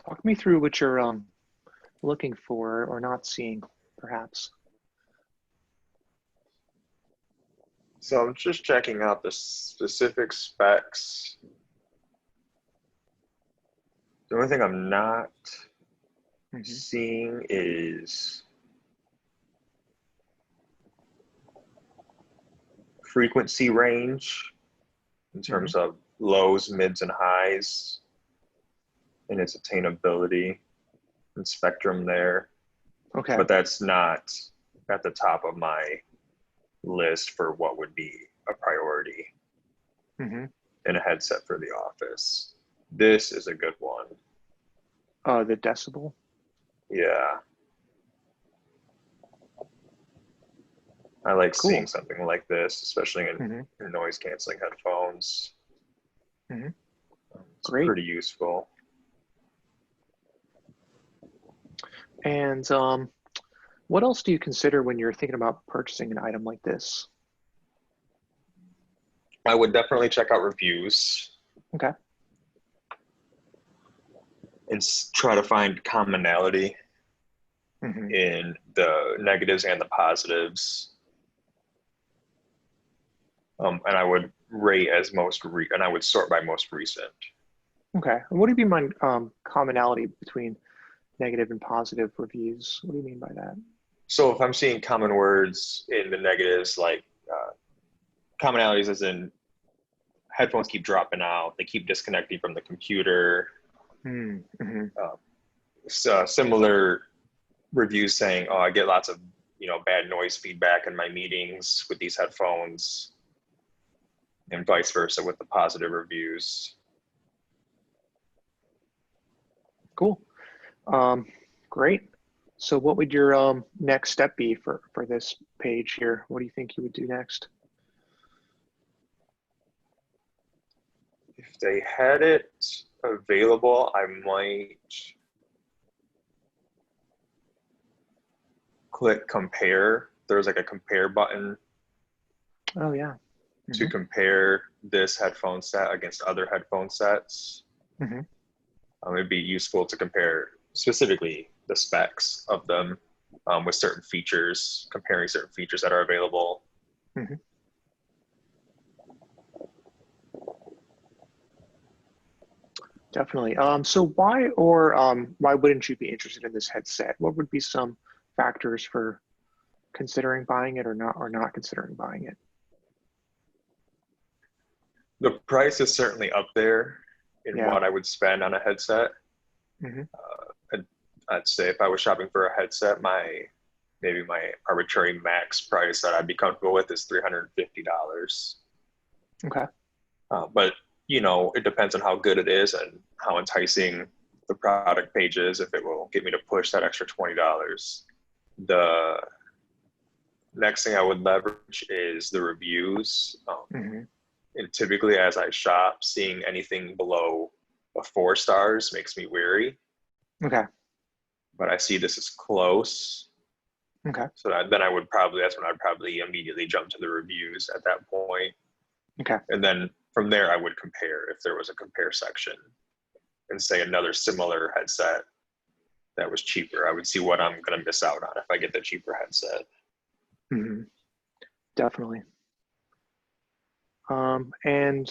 Talk me through what you're looking for or not seeing, perhaps. So I'm just checking out the specific specs. The only thing I'm not seeing is frequency range in terms of lows, mids, and highs, and its attainability and spectrum there. Okay. But that's not at the top of my list for what would be a priority in a headset for the office. This is a good one. The decibel? Yeah. I like seeing something like this, especially in noise canceling headphones. It's pretty useful. And what else do you consider when you're thinking about purchasing an item like this? I would definitely check out reviews. Okay. And try to find commonality in the negatives and the positives. And I would rate as and I would sort by most recent. Okay. And what do you mean by commonality between negative and positive reviews? What do you mean by that? So if I'm seeing common words in the negatives, like commonalities as in headphones keep dropping out, they keep disconnecting from the computer. Similar reviews saying, oh, I get lots of bad noise feedback in my meetings with these headphones, and vice versa with the positive reviews. Cool. Great. So what would your next step be for this page here? What do you think you would do next? If they had it available, I might click compare. There's like a compare button. Oh yeah. To compare this headphone set against other headphone sets. It'd be useful to compare specifically the specs of them with certain features, comparing certain features that are available. Definitely. So why wouldn't you be interested in this headset? What would be some factors for considering buying it or not considering buying it? The price is certainly up there in Yeah. what I would spend on a headset. Mm-hmm. I'd say if I was shopping for a headset, maybe my arbitrary max price that I'd be comfortable with is $350. Okay. But it depends on how good it is and how enticing the product page is. If it will get me to push that extra $20. The next thing I would leverage is the reviews. Mm-hmm. And typically, as I shop, seeing anything below a 4 stars makes me weary. Okay. But I see this is close. Okay. So that's when I'd probably immediately jump to the reviews at that point. Okay. And then from there, I would compare if there was a compare section and say another similar headset that was cheaper. I would see what I'm going to miss out on if I get the cheaper headset. Mm-hmm. Definitely. And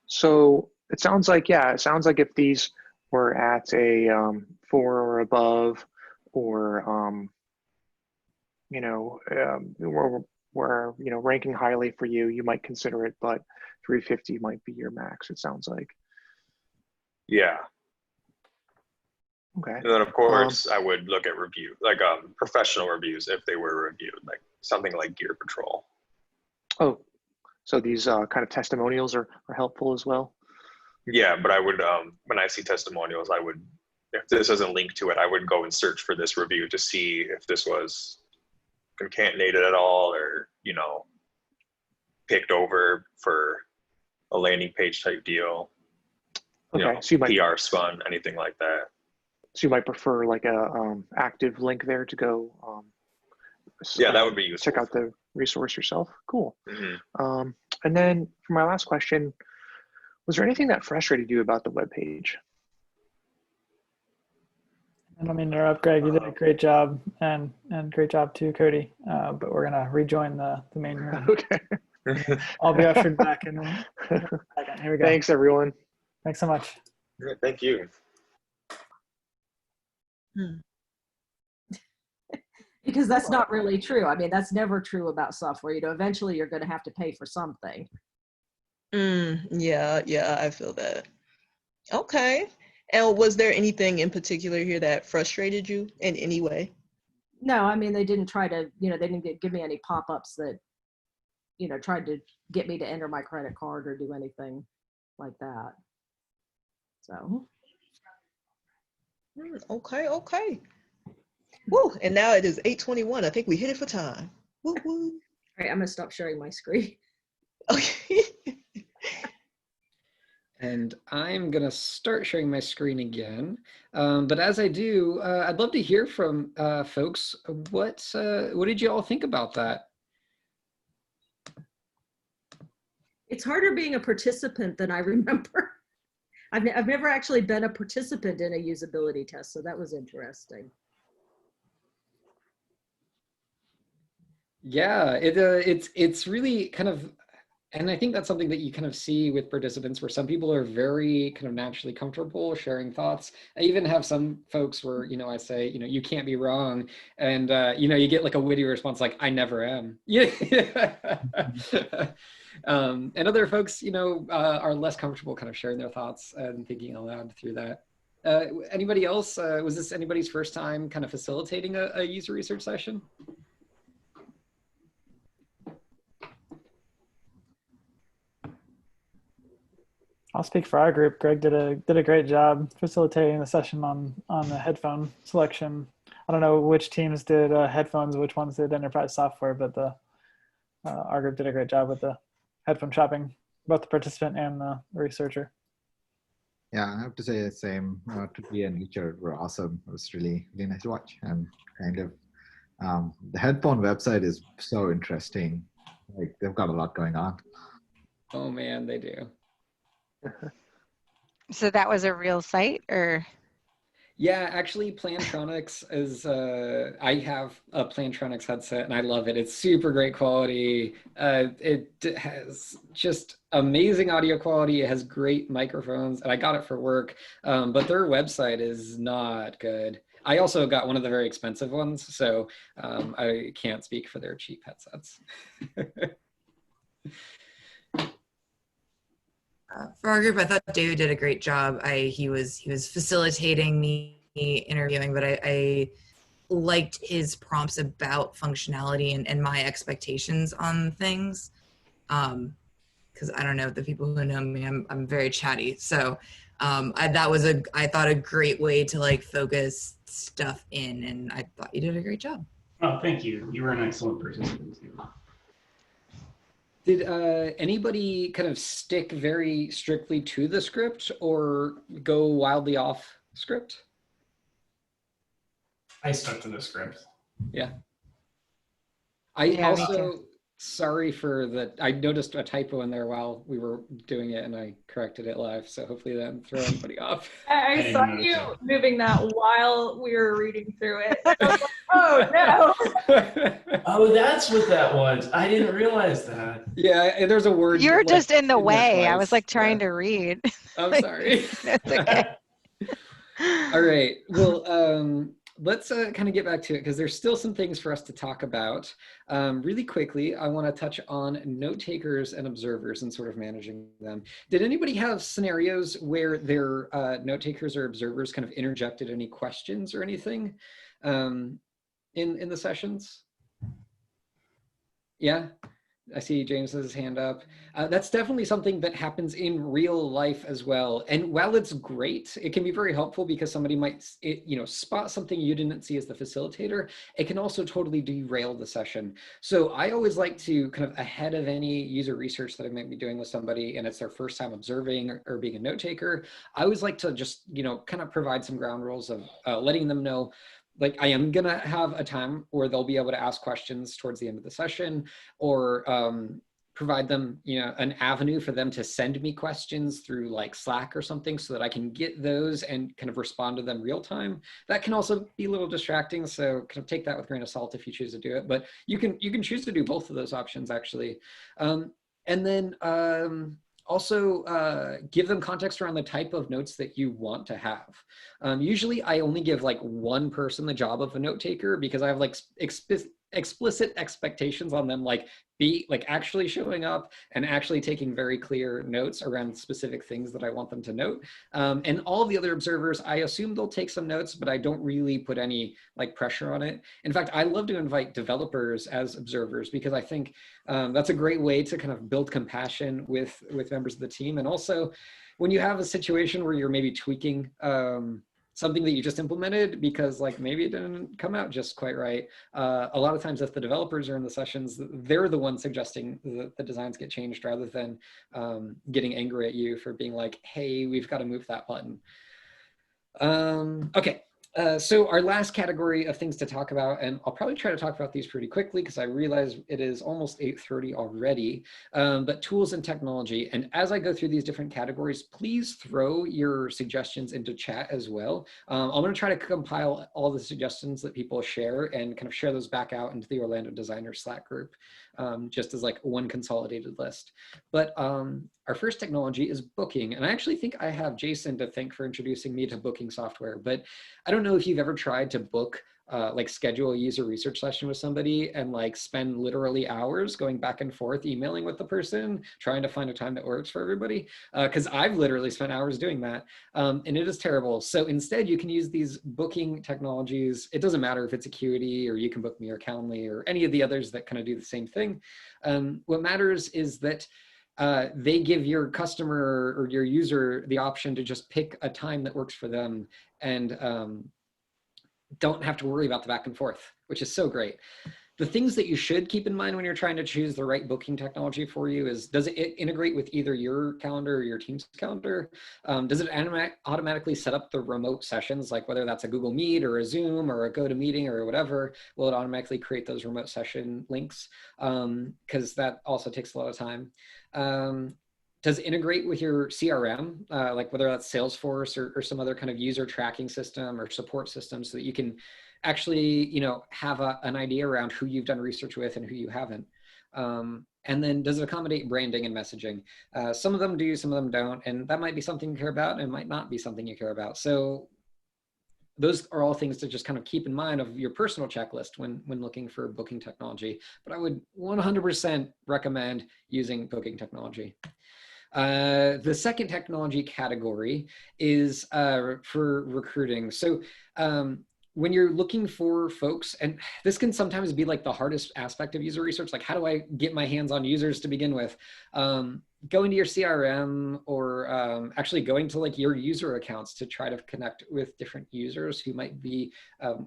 so it sounds like if these were at a 4 or above, or were ranking highly for you, you might consider it, but 350 might be your max, it sounds like. Yeah. Okay. And then of course I would look at review, like professional reviews if they were reviewed, like something like Gear Patrol. Oh, so these kind of testimonials are helpful as well? Yeah, but I would, when I see testimonials, if this isn't linked to it, I would go and search for this review to see if this was concatenated at all, or, picked over for a landing page type deal. Okay, so you might PR spun, anything like that. So you might prefer like a active link there to go. Yeah, that would be useful. Check out the resource yourself. Cool. Mm-hmm. And then for my last question, was there anything that frustrated you about the web page? I don't mean to interrupt, Greg. You did a great job, and great job too, Cody. But we're gonna rejoin the main room. Okay. I'll be ushered back in a second. Here we go. Thanks, everyone. Thanks so much. Yeah, thank you. Because that's not really true. I mean, that's never true about software. Eventually you're going to have to pay for something. Yeah, I feel that. Okay. And was there anything in particular here that frustrated you in any way? No, I mean, they didn't try to, they didn't give me any pop-ups that, tried to get me to enter my credit card or do anything like that. So. Okay. Woo, and now it is 8:21. I think we hit it for time. Woo. All right, I'm going to stop sharing my screen. Okay. And I'm going to start sharing my screen again. But as I do, I'd love to hear from folks. What did you all think about that? It's harder being a participant than I remember. I've never actually been a participant in a usability test, so that was interesting. Yeah, it's really kind of, and I think that's something that you kind of see with participants, where some people are very kind of naturally comfortable sharing thoughts. I even have some folks where, I say, you can't be wrong. And, you get like a witty response, like, I never am. Yeah. And other folks, are less comfortable kind of sharing their thoughts and thinking aloud through that. Anybody else? Was this anybody's first time kind of facilitating a user research session? I'll speak for our group. Greg did a great job facilitating the session on the headphone selection. I don't know which teams did headphones, which ones did enterprise software, but our group did a great job with the headphone shopping, both the participant and the researcher. Yeah, I have to say the same. Tutti and Richard were awesome. It was really nice to watch, and kind of the headphone website is so interesting. Like, they've got a lot going on. Oh man, they do. So that was a real site, or? Yeah, actually, Plantronics is, I have a Plantronics headset and I love it. It's super great quality. It has just amazing audio quality. It has great microphones, and I got it for work, but their website is not good. I also got one of the very expensive ones, so I can't speak for their cheap headsets. For our group, I thought David did a great job. He was facilitating me interviewing, but I liked his prompts about functionality and my expectations on things. Because I don't know, the people who know me, I'm very chatty. So that was I thought a great way to like focus stuff in, and I thought you did a great job. Oh, thank you. You were an excellent participant too. Did anybody kind of stick very strictly to the script or go wildly off script? I stuck to the script. Yeah. Me Also, too. sorry for that. I noticed a typo in there while we were doing it and I corrected it live. So hopefully that didn't throw anybody off. I saw you moving that while we were reading through it. And I was like, oh no. Oh, that's what that was. I didn't realize that. Yeah, there's a word. You were like, just in the there way. I twice. was like trying Yeah. to read. I'm sorry. That's okay. All right. Well, let's kind of get back to it because there's still some things for us to talk about. Really quickly, I want to touch on note takers and observers and sort of managing them. Did anybody have scenarios where their note takers or observers kind of interjected any questions or anything in the sessions? Yeah. I see James has his hand up. That's definitely something that happens in real life as well. And while it's great, it can be very helpful because somebody might, spot something you didn't see as the facilitator. It can also totally derail the session. So I always like to kind of ahead of any user research that I might be doing with somebody and it's their first time observing or being a note taker, I always like to just, kind of provide some ground rules of letting them know, like I am gonna have a time where they'll be able to ask questions towards the end of the session or provide them, an avenue for them to send me questions through like Slack or something so that I can get those and kind of respond to them real time. That can also be a little distracting. So kind of take that with a grain of salt if you choose to do it, but you can choose to do both of those options actually. And then also give them context around the type of notes that you want to have. Usually I only give like one person the job of a note taker because I have like explicit expectations on them, like actually showing up and actually taking very clear notes around specific things that I want them to note. And all of the other observers, I assume they'll take some notes, but I don't really put any like pressure on it. In fact, I love to invite developers as observers because I think that's a great way to kind of build compassion with members of the team. And also when you have a situation where you're maybe tweaking something that you just implemented because like maybe it didn't come out just quite right. A lot of times if the developers are in the sessions, they're the ones suggesting that the designs get changed rather than getting angry at you for being like, hey, we've got to move that button. Okay. So our last category of things to talk about, and I'll probably try to talk about these pretty quickly because I realize it is almost 8:30 already, but tools and technology. And as I go through these different categories, please throw your suggestions into chat as well. I'm going to try to compile all the suggestions that people share and kind of share those back out into the Orlando Designer Slack group, just as like one consolidated list. But our first technology is booking. And I actually think I have Jason to thank for introducing me to booking software, but I don't know if you've ever tried to book, like schedule a user research session with somebody and like spend literally hours going back and forth, emailing with the person, trying to find a time that works for everybody. Because I've literally spent hours doing that and it is terrible. So instead you can use these booking technologies. It doesn't matter if it's Acuity or you can book me or Calendly or any of the others that kind of do the same thing. What matters is that they give your customer or your user the option to just pick a time that works for them and don't have to worry about the back and forth, which is so great. The things that you should keep in mind when you're trying to choose the right booking technology for you is, does it integrate with either your calendar or your team's calendar? Does it automatically set up the remote sessions, like whether that's a Google Meet or a Zoom or a GoToMeeting or whatever, will it automatically create those remote session links? Because that also takes a lot of time. does integrate with your CRM, like whether that's Salesforce or some other kind of user tracking system or support system, so that you can actually, you know, have an idea around who you've done research with and who you haven't. And then does it accommodate branding and messaging? Some of them do, some of them don't, and that might be something you care about and might not be something you care about. So those are all things to just kind of keep in mind of your personal checklist when looking for booking technology. But I would 100% recommend using booking technology. The second technology category is for recruiting. So when you're looking for folks, and this can sometimes be like the hardest aspect of user research, like how do I get my hands on users to begin with? Going to your CRM or actually going to like your user accounts to try to connect with different users who might be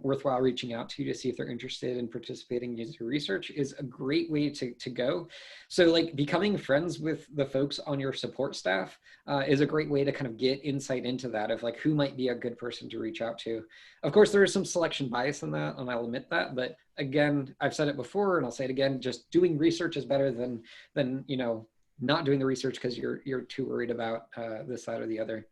worthwhile reaching out to see if they're interested in participating in user research is a great way to go. So like becoming friends with the folks on your support staff is a great way to kind of get insight into that of like who might be a good person to reach out to. Of course, there is some selection bias in that, and I'll admit that, but again, I've said it before and I'll say it again, just doing research is better than you know, not doing the research because you're too worried about this side or the other.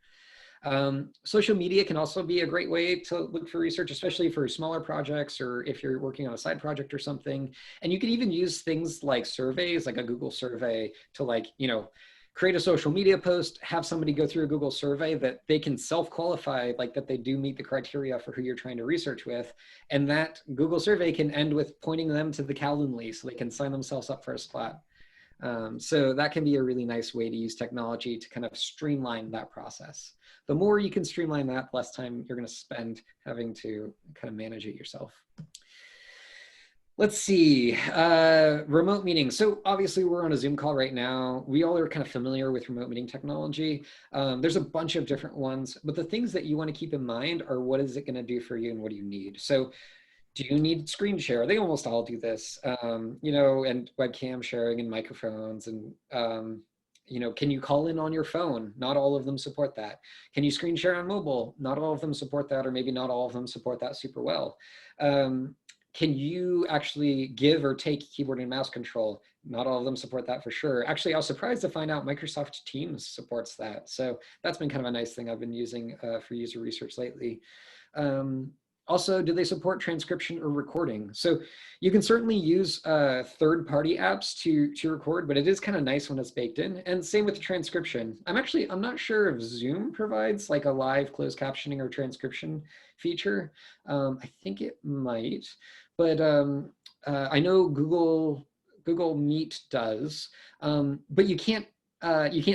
Social media can also be a great way to look for research, especially for smaller projects or if you're working on a side project or something. And you can even use things like surveys, like a Google survey, to like, you know, create a social media post, have somebody go through a Google survey that they can self-qualify, like that they do meet the criteria for who you're trying to research with. And that Google survey can end with pointing them to the Calendly so they can sign themselves up for a spot. So that can be a really nice way to use technology to kind of streamline that process. The more you can streamline that, the less time you're going to spend having to kind of manage it yourself. Let's see, remote meetings. So obviously we're on a Zoom call right now. We all are kind of familiar with remote meeting technology. There's a bunch of different ones, but the things that you want to keep in mind are what is it going to do for you and what do you need? So do you need screen share? They almost all do this, you know, and webcam sharing and microphones and, you know, can you call in on your phone? Not all of them support that. Can you screen share on mobile? Not all of them support that, or maybe not all of them support that super well. Can you actually give or take keyboard and mouse control? Not all of them support that for sure. Actually, I was surprised to find out Microsoft Teams supports that. So that's been kind of a nice thing I've been using for user research lately. Also, do they support transcription or recording? So you can certainly use third-party apps to record, but it is kind of nice when it's baked in. And same with the transcription. I'm not sure if Zoom provides like a live closed captioning or transcription feature. I think it might, but I know Google Meet does, but you can't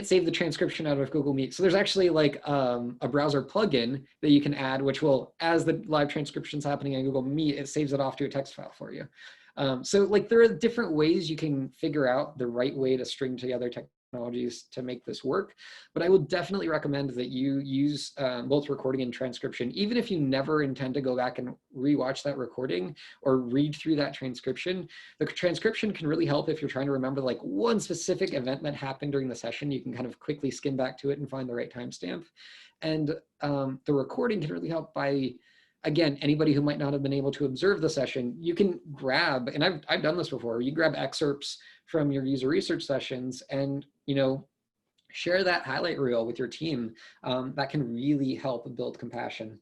save the transcription out of Google Meet. So there's actually like a browser plugin that you can add, which will, as the live transcription's happening in Google Meet, it saves it off to a text file for you. So like there are different ways you can figure out the right way to string together technologies to make this work. But I would definitely recommend that you use both recording and transcription, even if you never intend to go back and rewatch that recording or read through that transcription. The transcription can really help if you're trying to remember like one specific event that happened during the session. You can kind of quickly skim back to it and find the right timestamp. And the recording can really help by, again, anybody who might not have been able to observe the session, you can grab, and I've done this before, you grab excerpts from your user research sessions and, you know, share that highlight reel with your team. That can really help build compassion.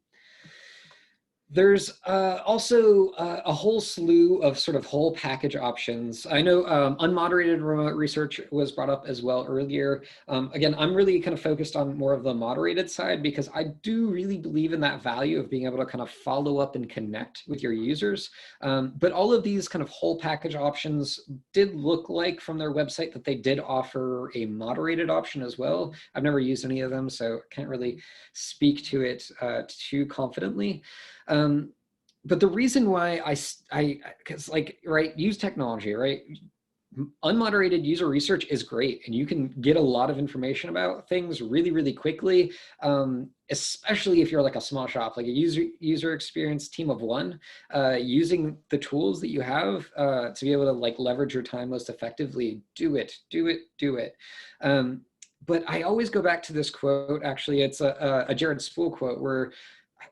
There's also a whole slew of sort of whole package options. I know unmoderated remote research was brought up as well earlier. Again, I'm really kind of focused on more of the moderated side because I do really believe in that value of being able to kind of follow up and connect with your users. But all of these kind of whole package options did look like from their website that they did offer a moderated option as well. I've never used any of them, so I can't really speak to it too confidently. But the reason why because like, right, use technology, right? Unmoderated user research is great and you can get a lot of information about things really, really quickly, especially if you're like a small shop, like a user experience team of one, using the tools that you have to be able to like leverage your time most effectively. Do it. But I always go back to this quote, actually, it's a Jared Spool quote where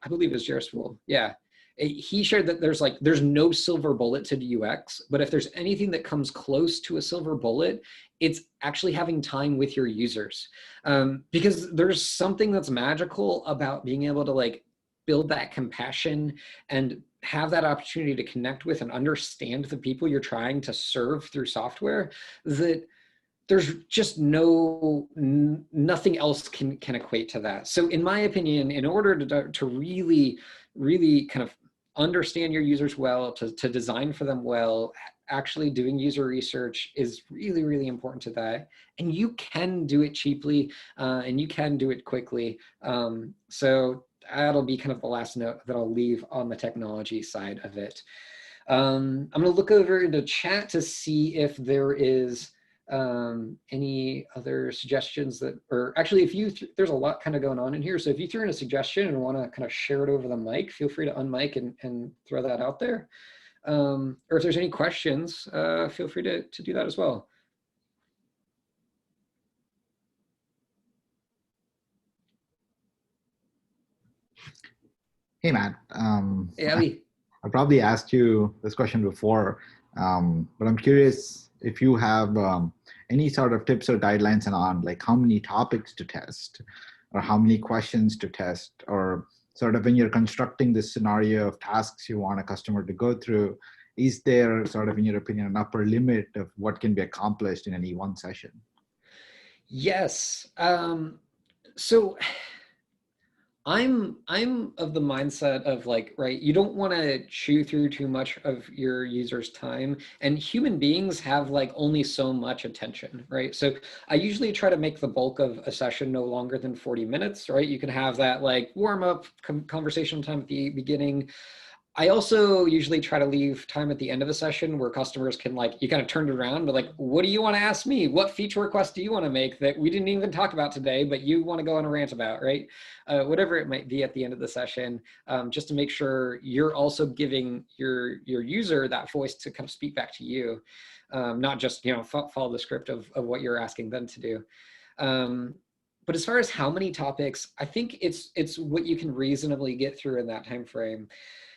I believe it's Jared Spool. Yeah. he shared that there's no silver bullet to UX, but if there's anything that comes close to a silver bullet, it's actually having time with your users. Because there's something that's magical about being able to like build that compassion and have that opportunity to connect with and understand the people you're trying to serve through software, that there's just nothing else can equate to that. So in my opinion, in order to really kind of understand your users well, to design for them well, actually doing user research is really important to that. And you can do it cheaply, and you can do it quickly. So that'll be kind of the last note that I'll leave on the technology side of it. I'm gonna look over into chat to see if there is any other suggestions that, or actually there's a lot kind of going on in here. So if you threw in a suggestion and want to kind of share it over the mic, feel free to unmic and throw that out there. Or if there's any questions, feel free to do that as well. Hey, Matt. Hey, Ali. I probably asked you this question before, but I'm curious if you have any sort of tips or guidelines on like how many topics to test or how many questions to test, or sort of when you're constructing this scenario of tasks you want a customer to go through, is there sort of, in your opinion, an upper limit of what can be accomplished in any one session? Yes. So I'm of the mindset of like, right, you don't want to chew through too much of your users' time, and human beings have like only so much attention, right? So I usually try to make the bulk of a session no longer than 40 minutes, right? You can have that like warm up conversational time at the beginning. I also usually try to leave time at the end of a session where customers can like, you kind of turn it around, but like, what do you want to ask me? What feature request do you want to make that we didn't even talk about today, but you want to go on a rant about, right? Whatever it might be at the end of the session, just to make sure you're also giving your user that voice to kind of speak back to you, not just, follow the script of what you're asking them to do. But as far as how many topics, I think it's what you can reasonably get through in that time frame.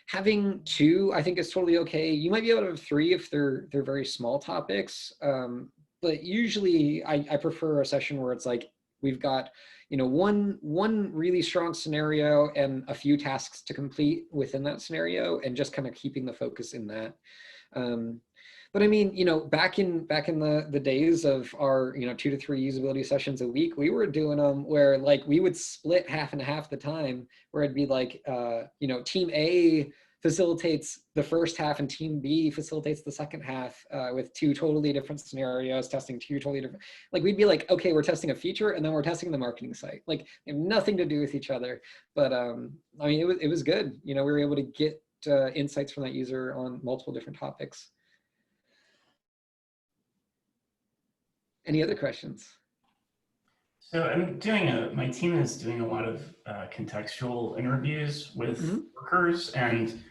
Having 2, I think, is totally okay. You might be able to have 3 if they're very small topics. But usually I prefer a session where it's like, we've got, one really strong scenario and a few tasks to complete within that scenario, and just kind of keeping the focus in that. But I mean, back in the days of our, 2 to 3 usability sessions a week, we were doing them where like we would split half and half the time, where it'd be like, team A facilitates the first half and team B facilitates the second half, with 2 totally different scenarios, testing 2 totally different, like we'd be like, okay, we're testing a feature and then we're testing the marketing site. Like they have nothing to do with each other. But I mean, it was good. We were able to get insights from that user on multiple different topics. Any other questions? So I'm my team is doing a lot of contextual interviews with workers, and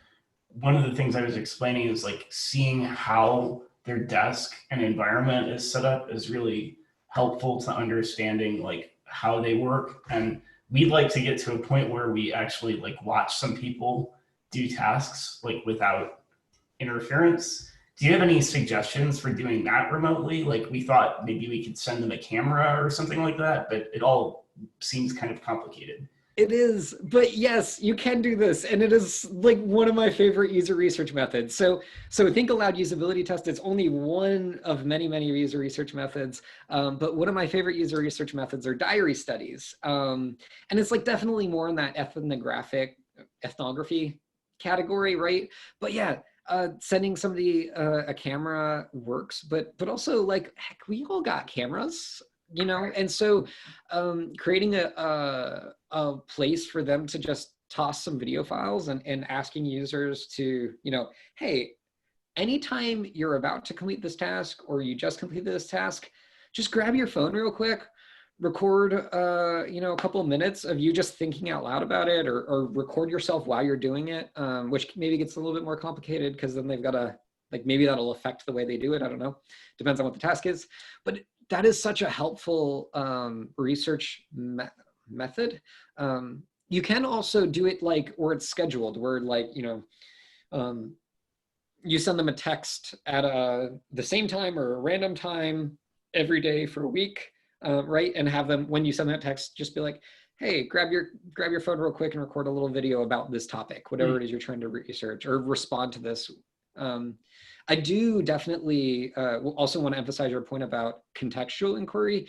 one of the things I was explaining is like seeing how their desk and environment is set up is really helpful to understanding like how they work. And we'd like to get to a point where we actually like watch some people do tasks like without interference. Do you have any suggestions for doing that remotely? Like we thought maybe we could send them a camera or something like that, but it all seems kind of complicated. It is, but yes, you can do this. And it is like one of my favorite user research methods. So think aloud usability test is only one of many user research methods. But one of my favorite user research methods are diary studies. And it's like definitely more in that ethnography category, right? But yeah, sending somebody a camera works, but also like, heck, we all got cameras, and so creating a place for them to just toss some video files and asking users to, hey, anytime you're about to complete this task or you just completed this task, just grab your phone real quick, record a couple of minutes of you just thinking out loud about it, or record yourself while you're doing it, which maybe gets a little bit more complicated because then they've got to, like, maybe that'll affect the way they do it. I don't know. Depends on what the task is. But that is such a helpful research method. You can also do it like, or it's scheduled, where like, you send them a text at the same time or a random time every day for a week, right? And have them, when you send that text, just be like, hey, grab your phone real quick and record a little video about this topic, whatever it is you're trying to research, or respond to this. I do definitely also want to emphasize your point about contextual inquiry.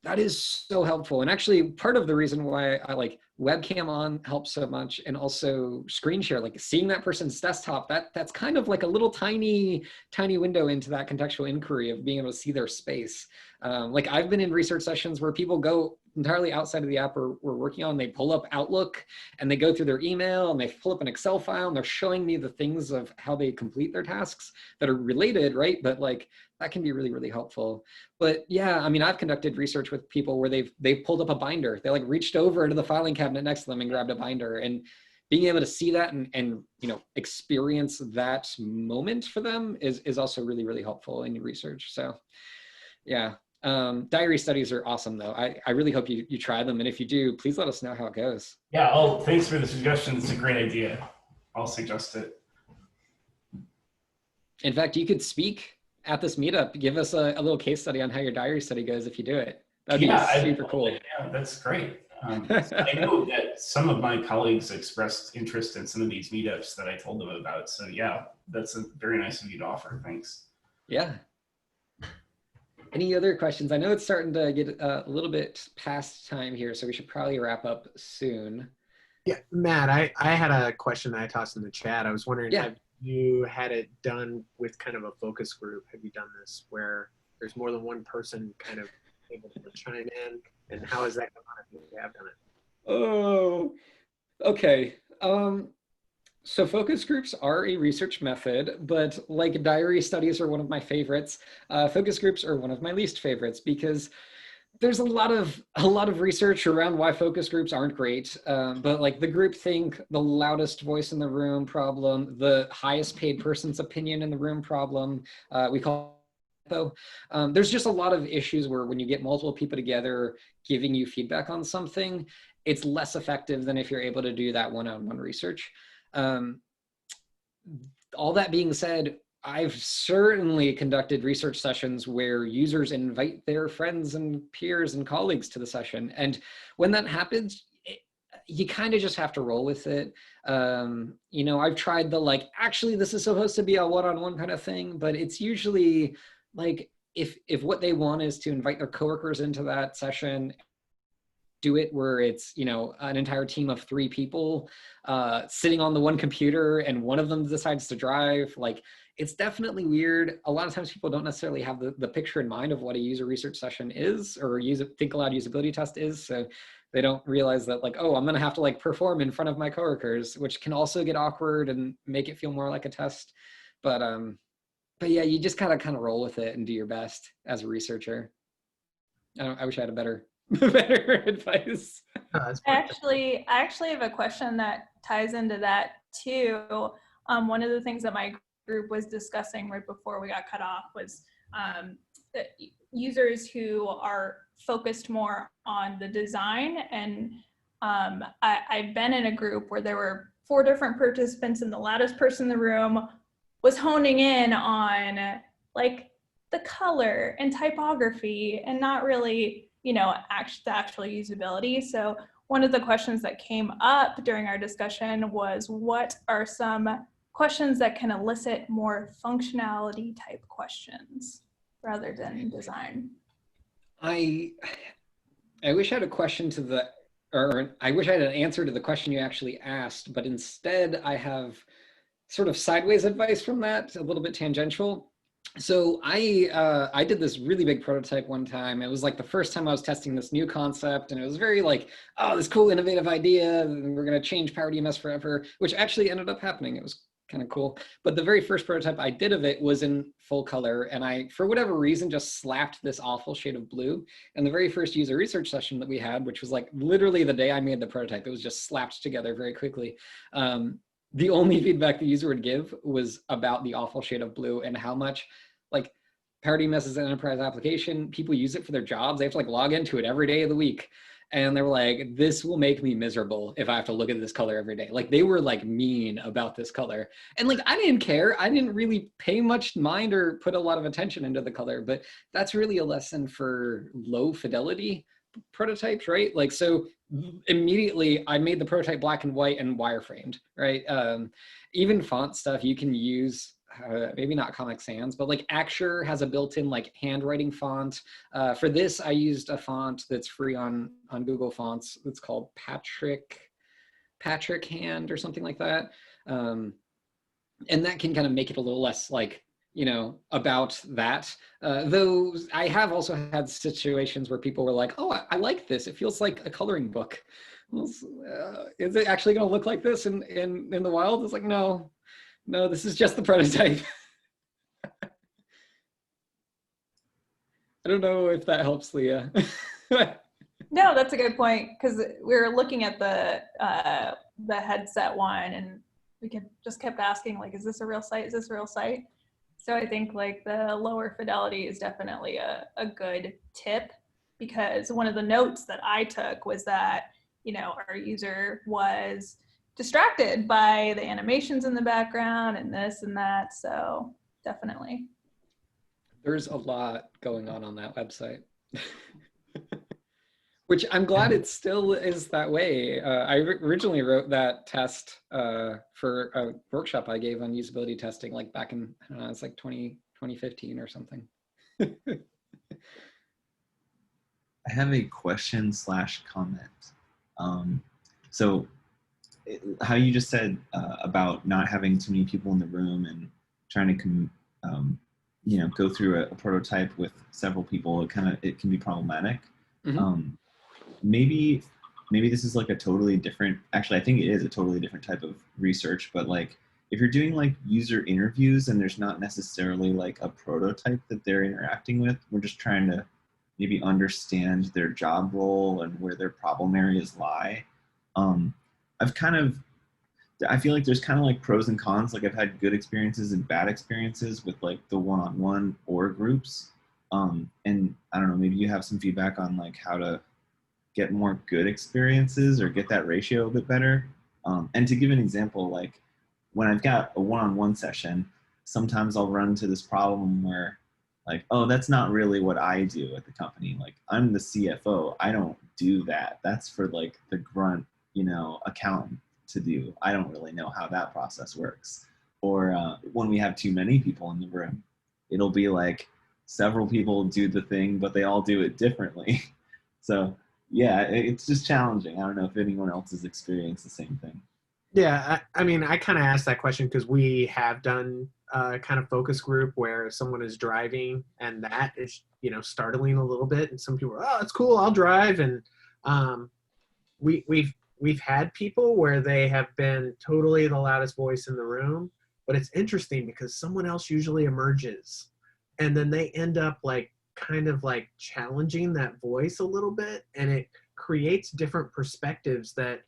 That is so helpful. And actually part of the reason why I like webcam on helps so much, and also screen share, like seeing that person's desktop, that's kind of like a little tiny window into that contextual inquiry of being able to see their space. Like I've been in research sessions where people go entirely outside of the app we're working on. They pull up Outlook and they go through their email and they pull up an Excel file and they're showing me the things of how they complete their tasks that are related, right? But like that can be really, really helpful. But yeah, I mean, I've conducted research with people where they've pulled up a binder. They like reached over to the filing cabinet next to them and grabbed a binder, and being able to see that and experience that moment for them is also really, really helpful in your research. So yeah. Diary studies are awesome though. I really hope you try them. And if you do, please let us know how it goes. Yeah, thanks for the suggestion. It's a great idea. I'll suggest it. In fact, you could speak at this meetup. Give us a little case study on how your diary study goes if you do it. That'd be super cool. Yeah, that's great. I know that some of my colleagues expressed interest in some of these meetups that I told them about. So yeah, that's very nice of you to offer. Thanks. Yeah. Any other questions? I know it's starting to get a little bit past time here, so we should probably wrap up soon. Yeah, Matt, I had a question that I tossed in the chat. I was wondering, have you had it done with kind of a focus group? Have you done this where there's more than one person kind of able to chime in? And how has that gone if you have done it? Oh, okay. So focus groups are a research method, but like diary studies are one of my favorites. Focus groups are one of my least favorites because there's a lot of research around why focus groups aren't great. But like the group think, the loudest voice in the room problem, the highest paid person's opinion in the room problem, we call there's just a lot of issues where when you get multiple people together giving you feedback on something, it's less effective than if you're able to do that one-on-one research. All that being said, I've certainly conducted research sessions where users invite their friends and peers and colleagues to the session. And when that happens, you kind of just have to roll with it. I've tried the actually this is supposed to be a one-on-one kind of thing, but it's usually like if what they want is to invite their coworkers into that session, do it where it's an entire team of 3 people sitting on the one computer and one of them decides to drive. Like, it's definitely weird. A lot of times people don't necessarily have the picture in mind of what a user research session is or think aloud usability test is, so they don't realize that like, oh, I'm gonna have to like perform in front of my coworkers, which can also get awkward and make it feel more like a test. But yeah, you just kind of roll with it and do your best as a researcher. I wish I had a better advice. I actually have a question that ties into that too. One of the things that my group was discussing right before we got cut off was that users who are focused more on the design. And I've been in a group where there were 4 different participants and the loudest person in the room was honing in on like the color and typography and not really the actual usability. So one of the questions that came up during our discussion was, what are some questions that can elicit more functionality type questions rather than design? I wish I had a question I wish I had an answer to the question you actually asked, but instead I have sort of sideways advice from that, a little bit tangential. So I did this really big prototype one time. It was like the first time I was testing this new concept, and it was very like, oh, this cool innovative idea, and we're gonna change Power DMS forever, which actually ended up happening. It was kind of cool. But the very first prototype I did of it was in full color, and I, for whatever reason, just slapped this awful shade of blue. And the very first user research session that we had, which was like literally the day I made the prototype, it was just slapped together very quickly. The only feedback the user would give was about the awful shade of blue and how much like Power DMS is an enterprise application. People use it for their jobs. They have to like log into it every day of the week. and they were like, this will make me miserable if I have to look at this color every day. Like, they were like mean about this color. And like, I didn't care. I didn't really pay much mind or put a lot of attention into the color, but that's really a lesson for low fidelity prototypes, right? Like, so immediately I made the prototype black and white and wireframed, right? Even font stuff you can use, maybe not Comic Sans, but like Axure has a built-in like handwriting font. For this, I used a font that's free on Google Fonts. It's called Patrick Hand or something like that. And that can kind of make it a little less like, you know, about that. Though I have also had situations where people were like, oh, I like this. It feels like a coloring book. Is it actually going to look like this in the wild? It's like, no, this is just the prototype. I don't know if that helps, Leah. No, that's a good point, because we were looking at the headset one, and we just kept asking, like, is this a real site? Is this a real site? So I think like the lower fidelity is definitely a good tip, because one of the notes that I took was that, you know, our user was distracted by the animations in the background and this and that. So definitely. There's a lot going on that website. Which I'm glad it still is that way. I originally wrote that test for a workshop I gave on usability testing, like back in, I don't know, it's like 2015 or something. I have a question / comment. So how you just said about not having too many people in the room and trying to you know, go through a prototype with several people, it can be problematic. Mm-hmm. Maybe this is like a totally different, actually I think it is a totally different type of research, but like if you're doing like user interviews and there's not necessarily like a prototype that they're interacting with, we're just trying to maybe understand their job role and where their problem areas lie. I feel like there's kind of like pros and cons. Like I've had good experiences and bad experiences with like the one-on-one or groups. And I don't know, maybe you have some feedback on like how to get more good experiences or get that ratio a bit better. And to give an example, like when I've got a one-on-one session, sometimes I'll run into this problem where like, oh, that's not really what I do at the company. Like I'm the CFO, I don't do that. That's for like the grunt, you know, accountant to do. I don't really know how that process works. Or when we have too many people in the room, it'll be like several people do the thing, but they all do it differently. So yeah, it's just challenging. I don't know if anyone else has experienced the same thing. Yeah, I mean, I kind of asked that question because we have done kind of focus group where someone is driving, and that is, you know, startling a little bit. And some people are, oh, it's cool, I'll drive. And we've had people where they have been totally the loudest voice in the room, but it's interesting because someone else usually emerges, and then they end up like kind of like challenging that voice a little bit, and it creates different perspectives that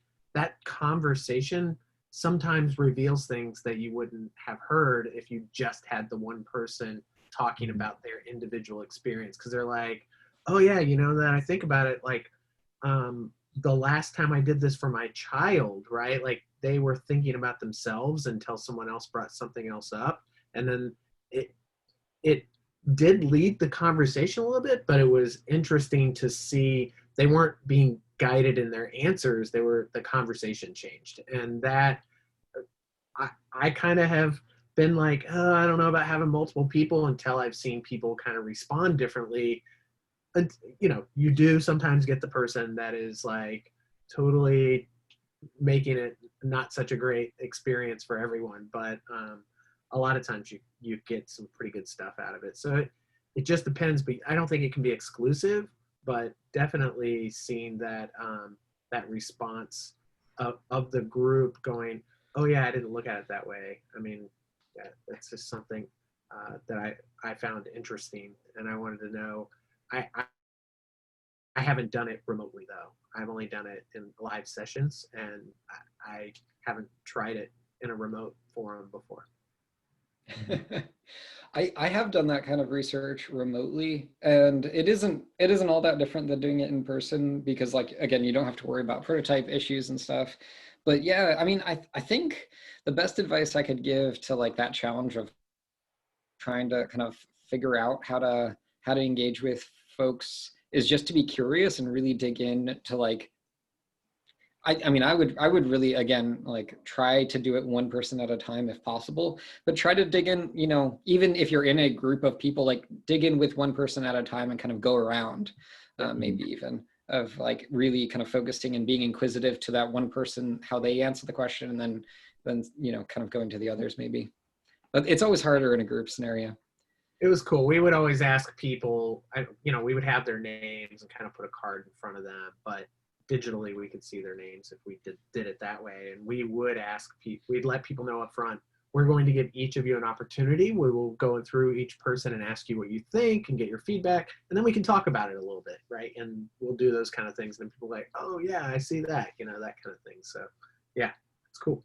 conversation sometimes reveals things that you wouldn't have heard if you just had the one person talking about their individual experience. Because they're like, oh yeah, you know, that I think about it, like the last time I did this for my child, right? Like they were thinking about themselves until someone else brought something else up. And then it did lead the conversation a little bit, but it was interesting to see they weren't being guided in their answers. The conversation changed. And that I kind of have been like, oh, I don't know about having multiple people until I've seen people kind of respond differently. And, you know, you do sometimes get the person that is like totally making it not such a great experience for everyone. But a lot of times you get some pretty good stuff out of it. So it just depends, but I don't think it can be exclusive, but definitely seeing that that response of the group going, oh yeah, I didn't look at it that way. I mean, yeah, that's just something that I found interesting, and I wanted to know. I haven't done it remotely though. I've only done it in live sessions, and I haven't tried it in a remote forum before. I have done that kind of research remotely, and it isn't all that different than doing it in person because, like, again, you don't have to worry about prototype issues and stuff. But yeah, I mean, I think the best advice I could give to like that challenge of trying to kind of figure out how to engage with folks is just to be curious and really dig in to like I mean, I would really, again, like try to do it one person at a time if possible, but try to dig in, you know, even if you're in a group of people, like dig in with one person at a time and kind of go around, maybe even of like really kind of focusing and being inquisitive to that one person, how they answer the question, and then, you know, kind of going to the others maybe. But it's always harder in a group scenario. It was cool. We would always ask people, you know, we would have their names and kind of put a card in front of them, but digitally we could see their names if we did it that way. And we would ask people, we'd let people know up front, we're going to give each of you an opportunity. We will go through each person and ask you what you think and get your feedback, and then we can talk about it a little bit, right? And we'll do those kind of things. And then people are like, oh yeah, I see that, you know, that kind of thing. So yeah, it's cool.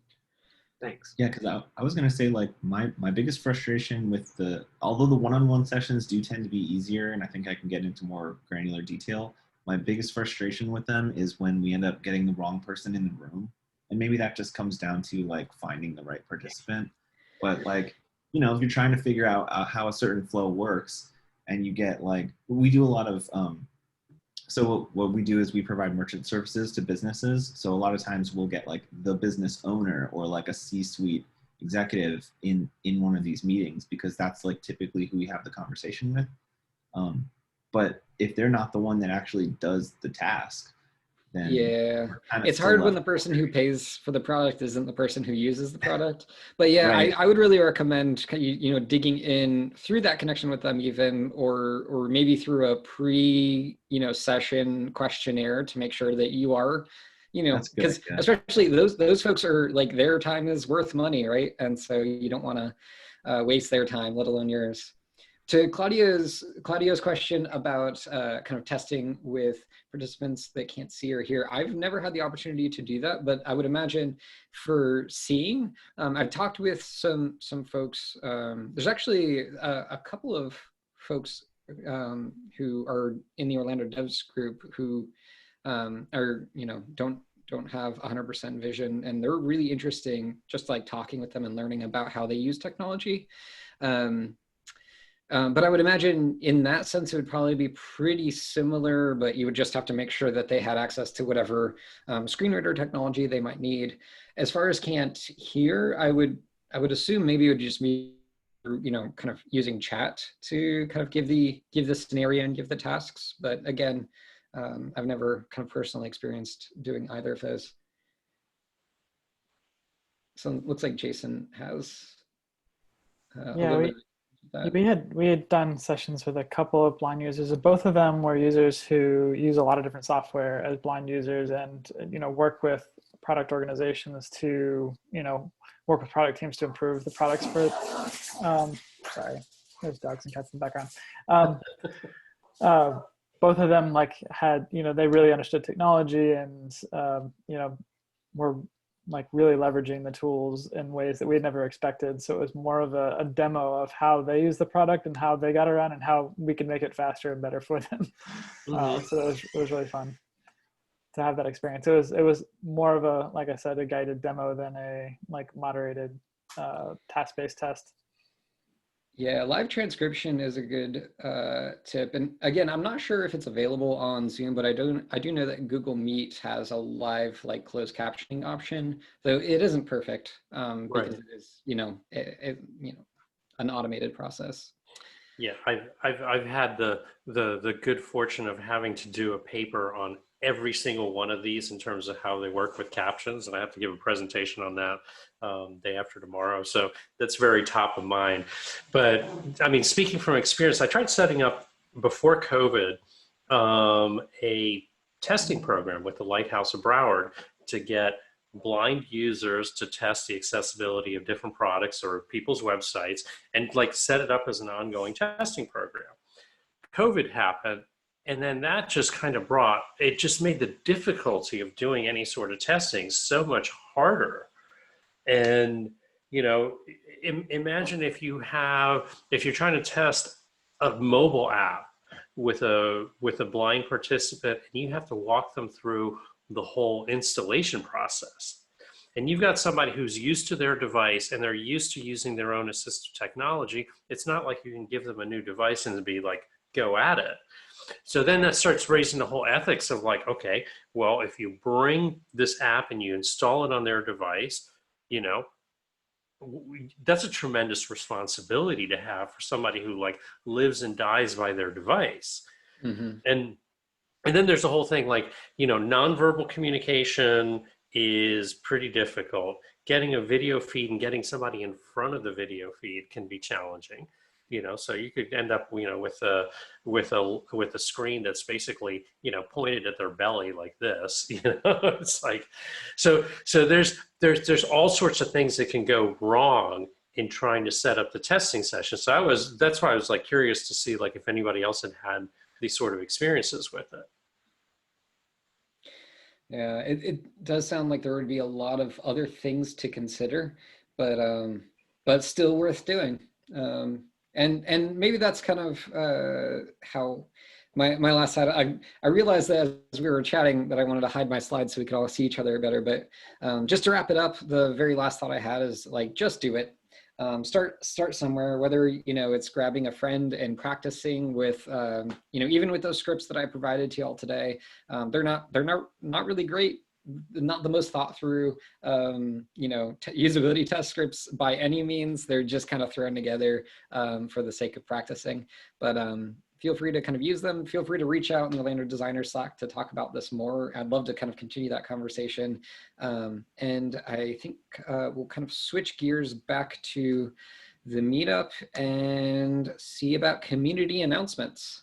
Thanks. Yeah, because I was gonna say, like, my biggest frustration with although the one-on-one sessions do tend to be easier, and I think I can get into more granular detail, my biggest frustration with them is when we end up getting the wrong person in the room. And maybe that just comes down to like finding the right participant. But like, you know, if you're trying to figure out how a certain flow works, and you get like, we do a lot of so what we do is we provide merchant services to businesses. So a lot of times we'll get like the business owner or like a C-suite executive in one of these meetings, because that's like typically who we have the conversation with. But if they're not the one that actually does the task, then yeah, it's hard when the person who pays for the product isn't the person who uses the product. But yeah, right. I would really recommend you know, digging in through that connection with them, even or maybe through a session questionnaire to make sure that you are, you know, because especially those folks are like, their time is worth money, right? And so you don't want to waste their time, let alone yours. To Claudio's question about kind of testing with participants that can't see or hear, I've never had the opportunity to do that, but I would imagine for seeing, I've talked with some folks. There's actually a couple of folks who are in the Orlando Devs group who are, you know, don't have 100% vision, and they're really interesting, just like talking with them and learning about how they use technology. But I would imagine in that sense, it would probably be pretty similar, but you would just have to make sure that they had access to whatever screen reader technology they might need. As far as can't hear, I would assume maybe it would just be, you know, kind of using chat to kind of give the scenario and give the tasks. But again, I've never kind of personally experienced doing either of those. So it looks like Jason has a little bit. We had done sessions with a couple of blind users, and both of them were users who use a lot of different software as blind users, and, you know, work with product organizations to, you know, work with product teams to improve the products for. Sorry, there's dogs and cats in the background. Both of them like had, you know, they really understood technology, and you know, were like really leveraging the tools in ways that we had never expected. So it was more of a demo of how they use the product and how they got around and how we can make it faster and better for them. So it was really fun to have that experience. It was more of a, like I said, a guided demo than a like moderated task-based test. Yeah, live transcription is a good tip. And again, I'm not sure if it's available on Zoom, but I do know that Google Meet has a live like closed captioning option, though it isn't perfect because it is, you know, an automated process. Yeah, I've had the good fortune of having to do a paper on every single one of these in terms of how they work with captions, and I have to give a presentation on that day after tomorrow. So that's very top of mind. But I mean, speaking from experience, I tried setting up before COVID a testing program with the Lighthouse of Broward to get blind users to test the accessibility of different products or people's websites, and like set it up as an ongoing testing program. COVID happened, and then that just kind of it just made the difficulty of doing any sort of testing so much harder. And you know, imagine if you're trying to test a mobile app with a blind participant, and you have to walk them through the whole installation process. And you've got somebody who's used to their device and they're used to using their own assistive technology. It's not like you can give them a new device and be like, go at it. So then that starts raising the whole ethics of like, okay, well, if you bring this app and you install it on their device, you know, that's a tremendous responsibility to have for somebody who like lives and dies by their device. Mm-hmm. And then there's the whole thing like, you know, nonverbal communication is pretty difficult. Getting a video feed and getting somebody in front of the video feed can be challenging. You know, so you could end up, you know, with a screen that's basically, you know, pointed at their belly like this. You know, it's like, so there's all sorts of things that can go wrong in trying to set up the testing session. So that's why I was like curious to see like if anybody else had these sort of experiences with it. Yeah, it does sound like there would be a lot of other things to consider, but still worth doing. And maybe that's kind of how my last slide, I realized that as we were chatting that I wanted to hide my slides so we could all see each other better. But just to wrap it up, the very last thought I had is like, just do it. Start somewhere, whether, you know, it's grabbing a friend and practicing with, you know, even with those scripts that I provided to y'all today, they're not really great. Not the most thought through, you know, usability test scripts by any means. They're just kind of thrown together for the sake of practicing. But feel free to kind of use them. Feel free to reach out in the Lander Designer Slack to talk about this more. I'd love to kind of continue that conversation. And I think we'll kind of switch gears back to the meetup and see about community announcements.